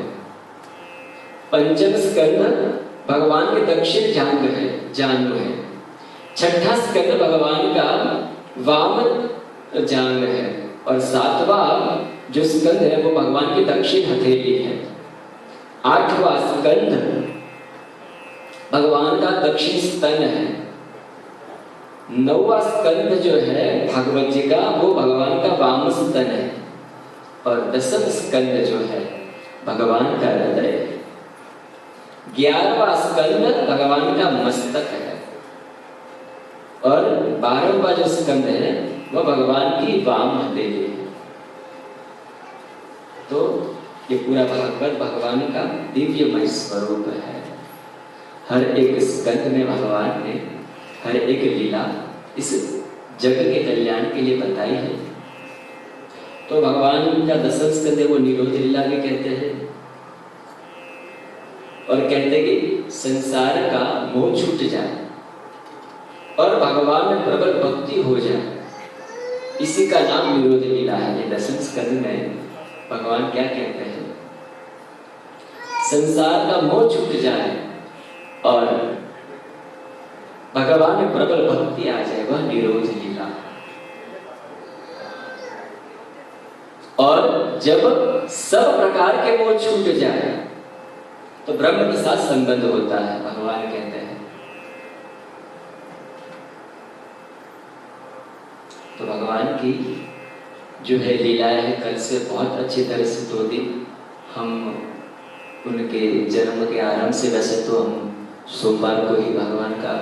पंचम स्कंद भगवान के दक्षिण जांघ है। छठा स्कंद भगवान का वाम जांघ है और 7वां जो स्कंद है वो भगवान की दक्षिण हथेली है। 8वां स्कंद भगवान का दक्षिण स्तन है। 9वां स्कंद जो है भागवत जी का वो भगवान का वाम स्तन है और 10वां स्कंद जो है भगवान का हृदय है। 11वां स्कंद भगवान का मस्तक है और 12वां जो स्कंद है वह भगवान की वाम हथेली है। तो ये पूरा भागवत भगवान का दिव्यमय स्वरूप है। हर एक स्कंद में भगवान ने हर एक लीला इस जग के कल्याण के लिए बताई है। तो भगवान का 10वां स्कंद है वो निरोध लीला भी कहते हैं और कहते कि संसार का मोह छूट जाए और भगवान में प्रबल भक्ति हो जाए, इसी का नाम निरोध लीला है। ये 10वें स्कंद में भगवान क्या कहते हैं, संसार का मोह छूट जाए और भगवान में प्रबल भक्ति आ जाए, वह निरोध लीला। और जब सब प्रकार के मोह छूट जाए तो ब्रह्म के साथ संबंध होता है, भगवान कहते हैं। तो भगवान की जो है लीलाएं है, कल से बहुत अच्छी तरह से 2 दिन हम उनके जन्म के आरंभ से, वैसे तो हम सोमवार को ही भगवान का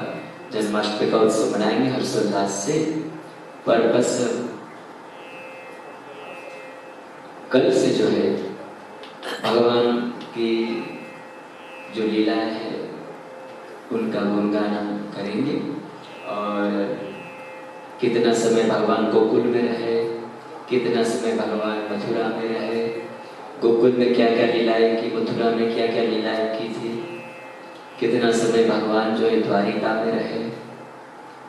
जन्माष्टमी का उत्सव मनाएंगे हर्षोल्लास से, पर बस कल से जो है भगवान की जो लीलाएं हैं उनका गुणगान हम करेंगे। और कितना समय भगवान गोकुल में रहे, कितना समय भगवान मथुरा में रहे, गोकुल में क्या क्या लीलाएं की, मथुरा में क्या क्या लीलाएं की थी, कितना समय भगवान जो है द्वारिका में रहे,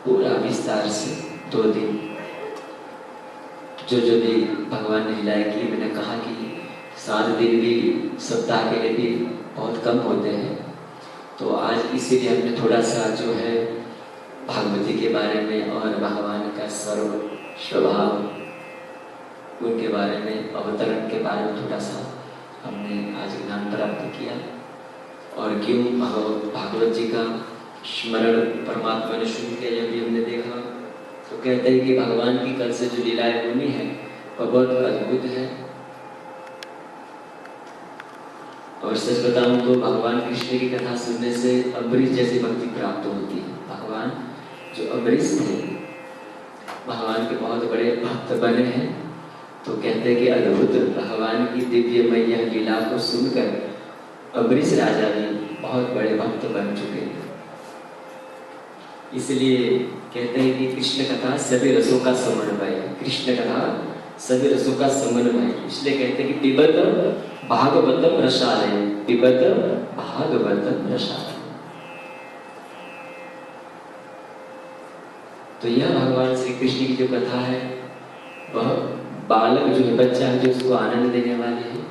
पूरा विस्तार से 2 दिन जो भी भगवान ने लीलाएं की। मैंने कहा कि 7 दिन भी सप्ताह के लिए भी बहुत कम होते हैं, तो आज इसीलिए हमने थोड़ा सा जो है भागवती के बारे में और भगवान का स्वभाव, उनके बारे में, अवतरण के बारे में थोड़ा सा हमने आज ज्ञान प्राप्त किया। और क्यों भागवत जी का स्मरण परमात्मा ने शुरू किया, जब भी हमने देखा तो कहते हैं कि भगवान की कल से जो लीलाएं हुई है वह बहुत अद्भुत है। और सच बताऊं तो भगवान कृष्ण की कथा सुनने से अम्बरीश जैसी भक्ति प्राप्त होती है। भगवान जो अम्बरीश थे, भगवान के बहुत बड़े भक्त बने हैं, तो कहते हैं कि अद्भुत भगवान की दिव्यमय यह लीला को सुनकर अम्बरीश राजा भी बहुत बड़े भक्त बन चुके हैं। इसलिए कहते हैं कि कृष्ण कथा सभी रसों का समन्वय है। कृष्ण कथा सभी रसों का समन्वय, इसलिए कहते हैं कि पिबत भागवतम रसालय, पिबत भागवतम रसालय। तो यह भगवान श्री कृष्ण की जो कथा है वह बालक जो है, बच्चा है जो उसको आनंद देने वाली है,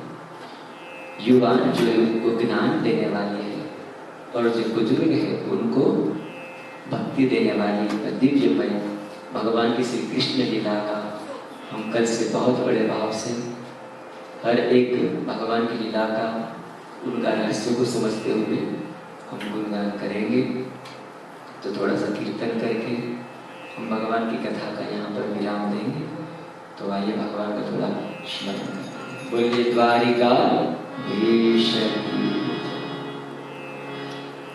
युवान जो है उनको ज्ञान देने वाली है, और जो बुजुर्ग है उनको भक्ति देने वाली है। दिव्यमय भगवान की श्री कृष्ण लीला का हम कल से बहुत बड़े भाव से हर एक भगवान की लीला का, उनका रहस्य को समझते हुए हम गुणगान करेंगे। तो थोड़ा सा कीर्तन करके हम भगवान की कथा का यहाँ पर विराम देंगे। तो आइए भगवान का थोड़ा स्मरण करते हैं। बोलिए द्वारिका धीश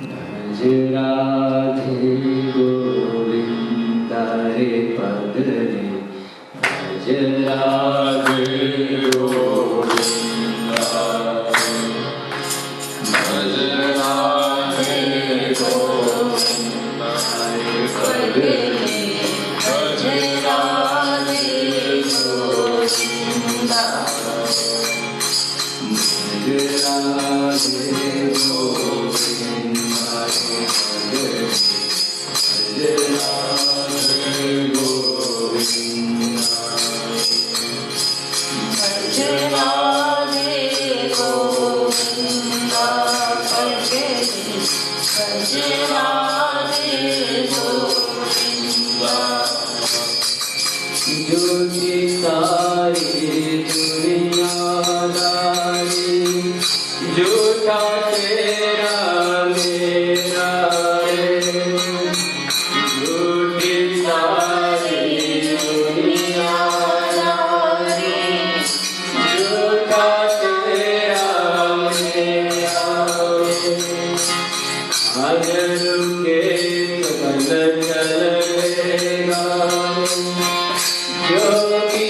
भज राधे गोविंदा रे पद रे, भज राधे गोविंदा, भज राधे गोविंदा रे पद रे, भज राधे गोविंदा, भज राधे गोविंदा रे पद रे, भज राधे गोविंदा, भज राधे गोविंदा, भज राधे गोविंदा। जो कि सारी दुनियादारी झूठा तेरा मेरा है, झूठी सारी दुनियादारी झूठा तेरा मेरा है। अजर के चल चलेगा जो की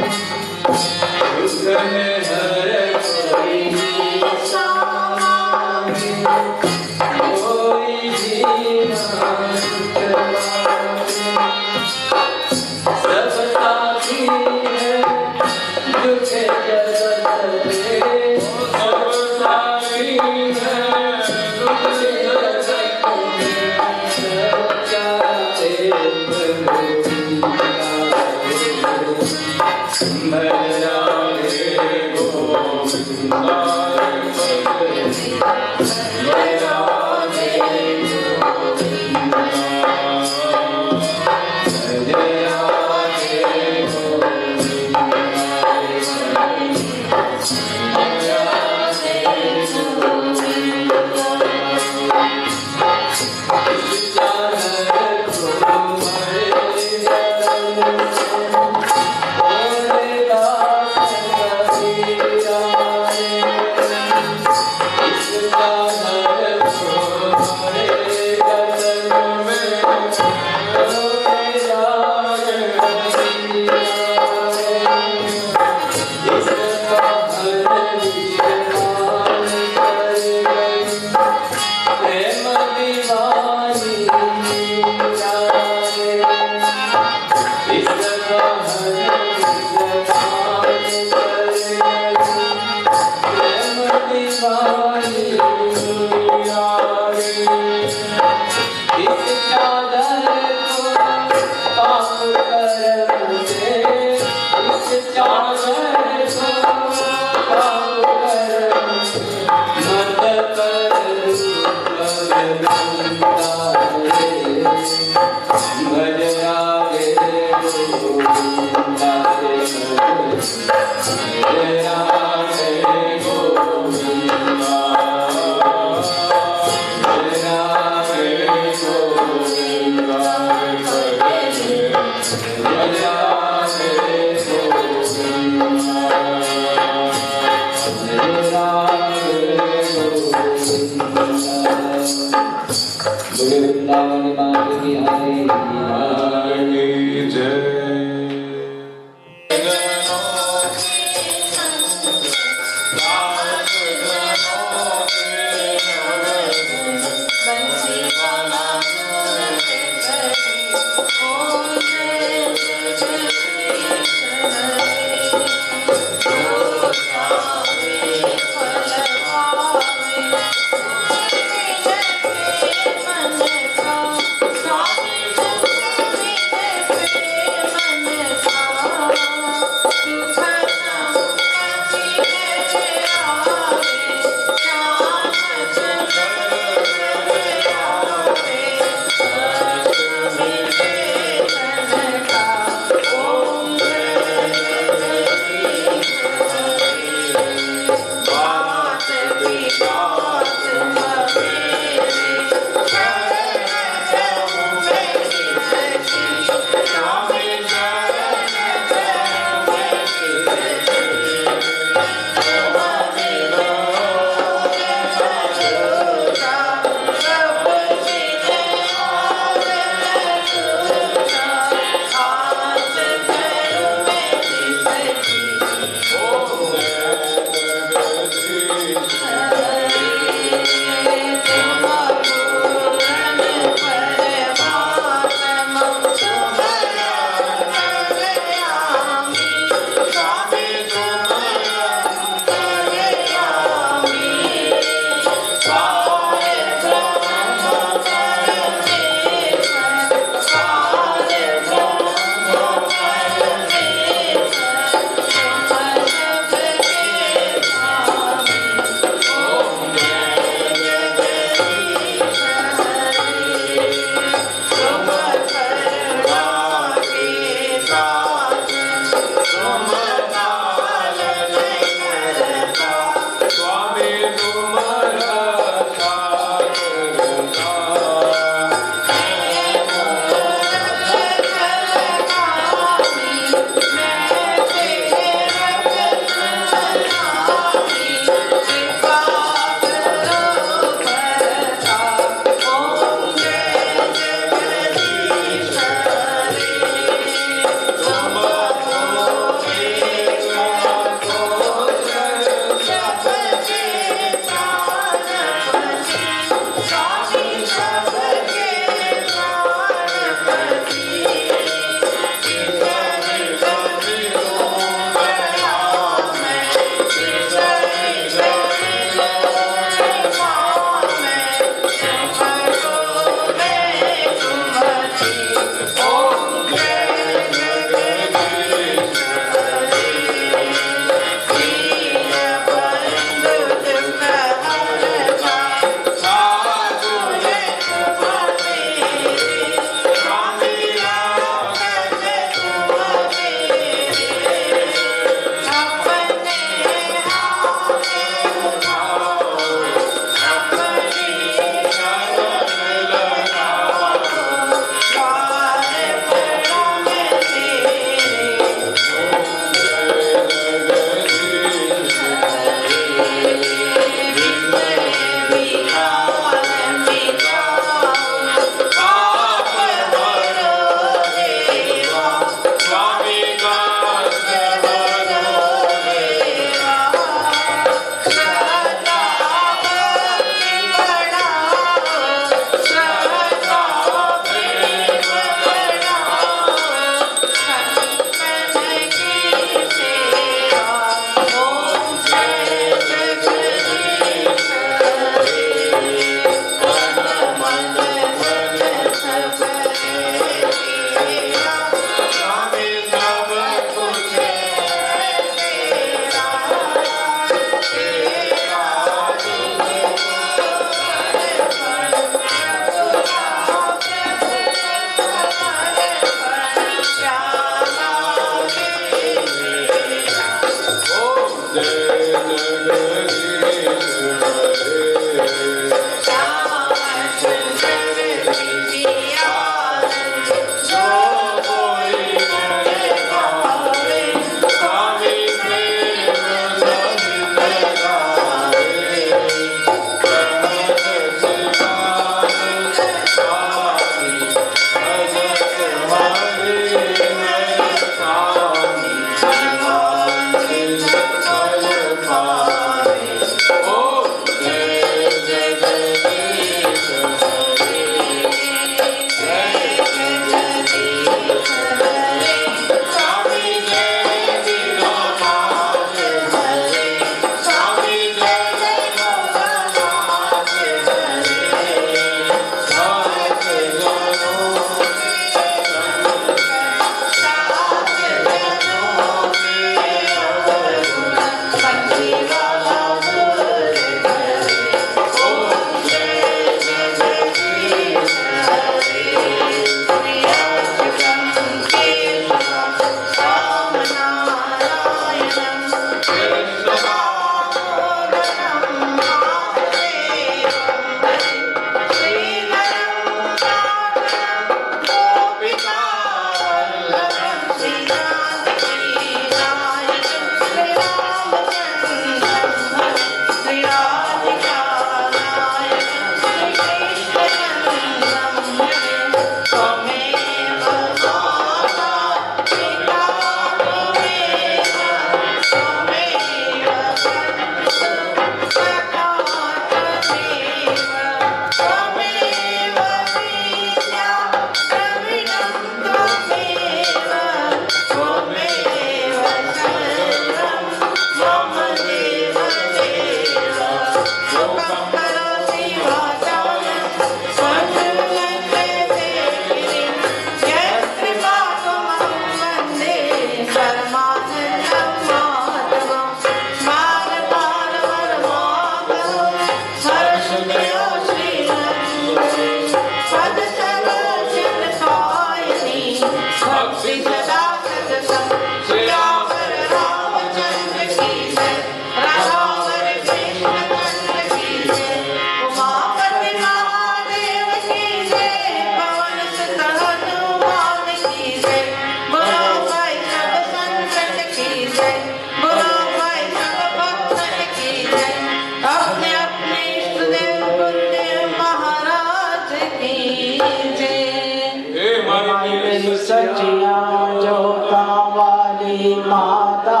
जय सचिया जोता वाली माता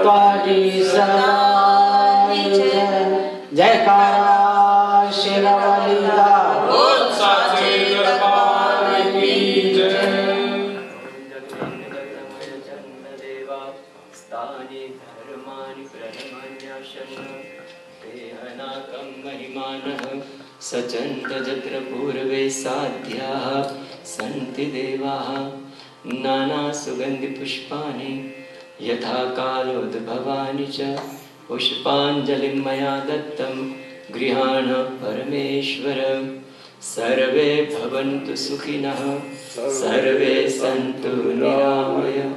त्वारी सदा जय। जयकारा शेरावाली का बोल साचे दरबार की जय। स्थानि धर्माणि प्रथमान्याशन् देहनाकं महिमानः सचन्त जत्र पूर्वे साध्याः सन्ति देवाः नानासुगन्धिपुष्पाणि यथा कालोद्भवानि च पुष्पाञ्जलिं मया दत्तं गृहाण परमेश्वर। सर्वे भवन्तु सुखिनः सर्वे सन्तु निरामयाः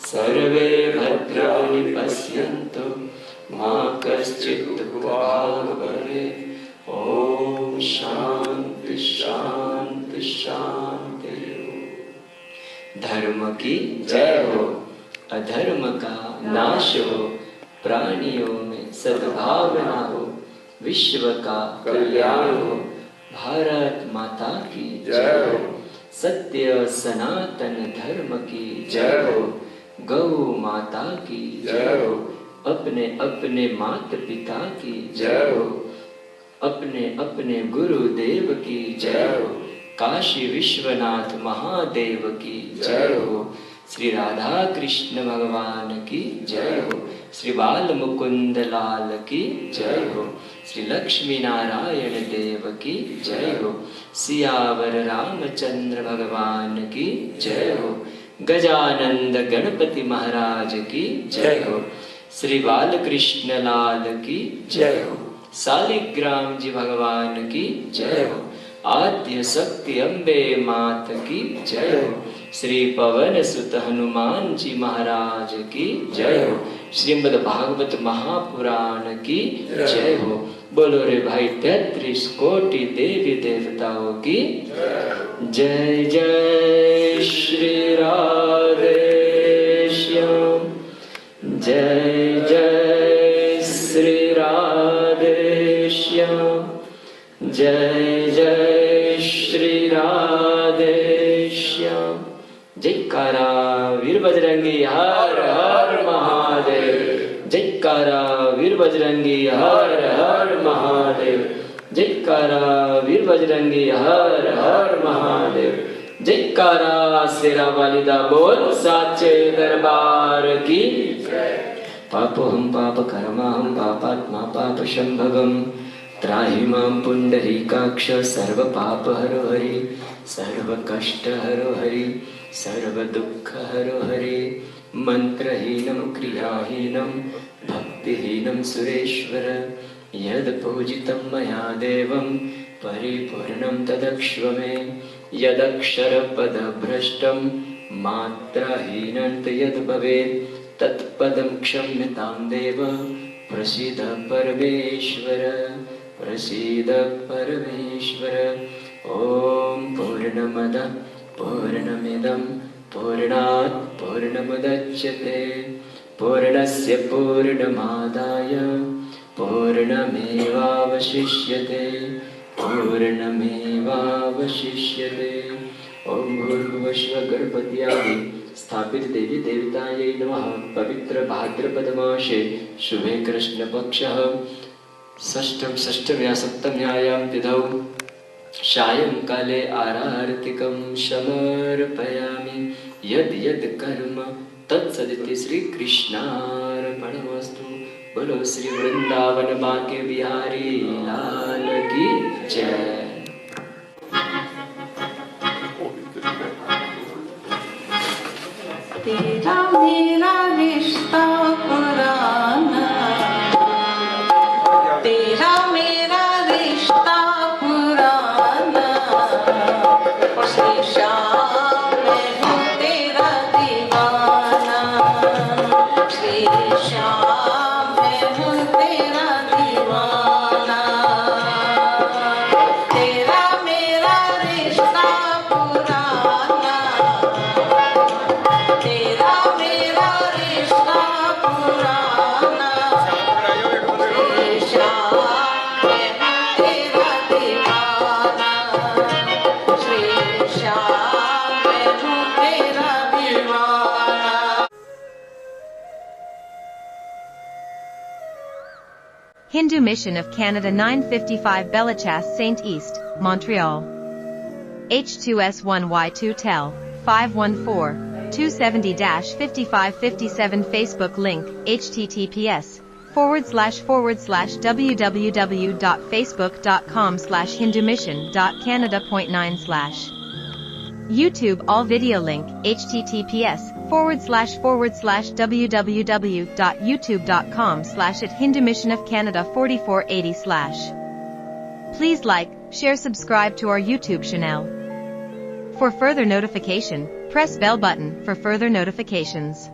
सर्वे भद्राणि पश्यन्तु मा कश्चित् दुःखभाग् भवेत्। ओम शांति शांति शांति। धर्म की जय हो, अधर्म का नाश हो, प्राणियों में सद्भावना हो, विश्व का कल्याण हो। भारत माता की जय हो, सत्य सनातन धर्म की जय हो, गौ माता की जय हो, अपने अपने माता पिता की जय हो, अपने अपने गुरुदेव की जय हो, काशी विश्वनाथ महादेव की जय हो, श्री राधा कृष्ण भगवान की जय हो, श्री बाल मुकुंद लाल की जय हो, श्री लक्ष्मी नारायण देव की जय हो, सियावर रामचंद्र भगवान की जय हो, गजानंद गणपति महाराज की जय हो, श्री बालकृष्ण लाल की जय हो, शालिग्राम जी भगवान की जय हो, आद्य शक्ति अम्बे मात की जय हो, श्री पवन सुत हनुमान जी महाराज की जय हो, श्रीमद् भागवत महापुराण की जय हो। बोलो रे भाई 33 कोटि देवी देवताओं की जय। जय श्री राधे श्याम, जय जय श्री राधे श्याम, जय जय श्री राधे श्याम। जयकारा वीर बजरंगी हर हर महादेव, जयकारा वीर बजरंगी हर हर महादेव, जयकारा वीर बजरंगी हर हर महादेव, जयकारा शेरा वाली दा बोल साचे दरबार की। पापोहम पाप कर्माहम पापात्मा पाप शंभगम, त्राहि मां पुंडरीकाक्ष सर्व पाप हरो हरि, सर्व कष्ट हरो हरि, सर्व दुख हरो हरि। मंत्रहीनं क्रियाहीनं भक्तिहीनं सुरेश्वर, यद पूजितं मया देवं परिपूर्णं तदक्ष्व मे। यदक्षरपदभ्रष्टं मात्राहीनं यद् भवेत् तत्पदं क्षम्यतां देव। प्रसीद परमेश्वर, प्रसीद परमेश्वर। ओम पूर्णमदः पूर्णमिदं पूर्णात् पूर्णमुदच्यते, पूर्णस्य पूर्णमादाय पूर्णमेवावशिष्यते, पूर्णमेवावशिष्यते। ओम भूर्भुवस्सुः गणपत्यादि स्थापित देवी देवतायै नमः। पवित्र भाद्रपद मासे शुभे कृष्ण पक्षः षष्ठम्या सप्तम्यायां तिथौ सायंकाले आरार्तिकं समर्पयामि। यद् यद् कर्म तत्सदिति श्री कृष्णार्पणमस्तु। बोलो श्री वृंदावन बांके बिहारी लाल की जय। तेरा मेरा रिश्ता पुराना, तेरा मेरा रिश्ता पुराना, उसकी शाम में हूँ तेरा दीवाना, उसकी शाम में हूँ तेरा दीवाना। तेरा मेरा रिश्ता पुराना, तेरा मेरा रिश्ता पुराना, Hindu Mission of Canada 955 Bellechasse Saint East, Montreal. H2S1Y2 Tel, 514-270-5557 Facebook link, https://www.facebook.com/hindumission.canada.9/ YouTube all video link, https://www.youtube.com/@hindumissionofcanada4480/. Please like, share, subscribe to our YouTube channel. For further notification, press bell button for further notifications.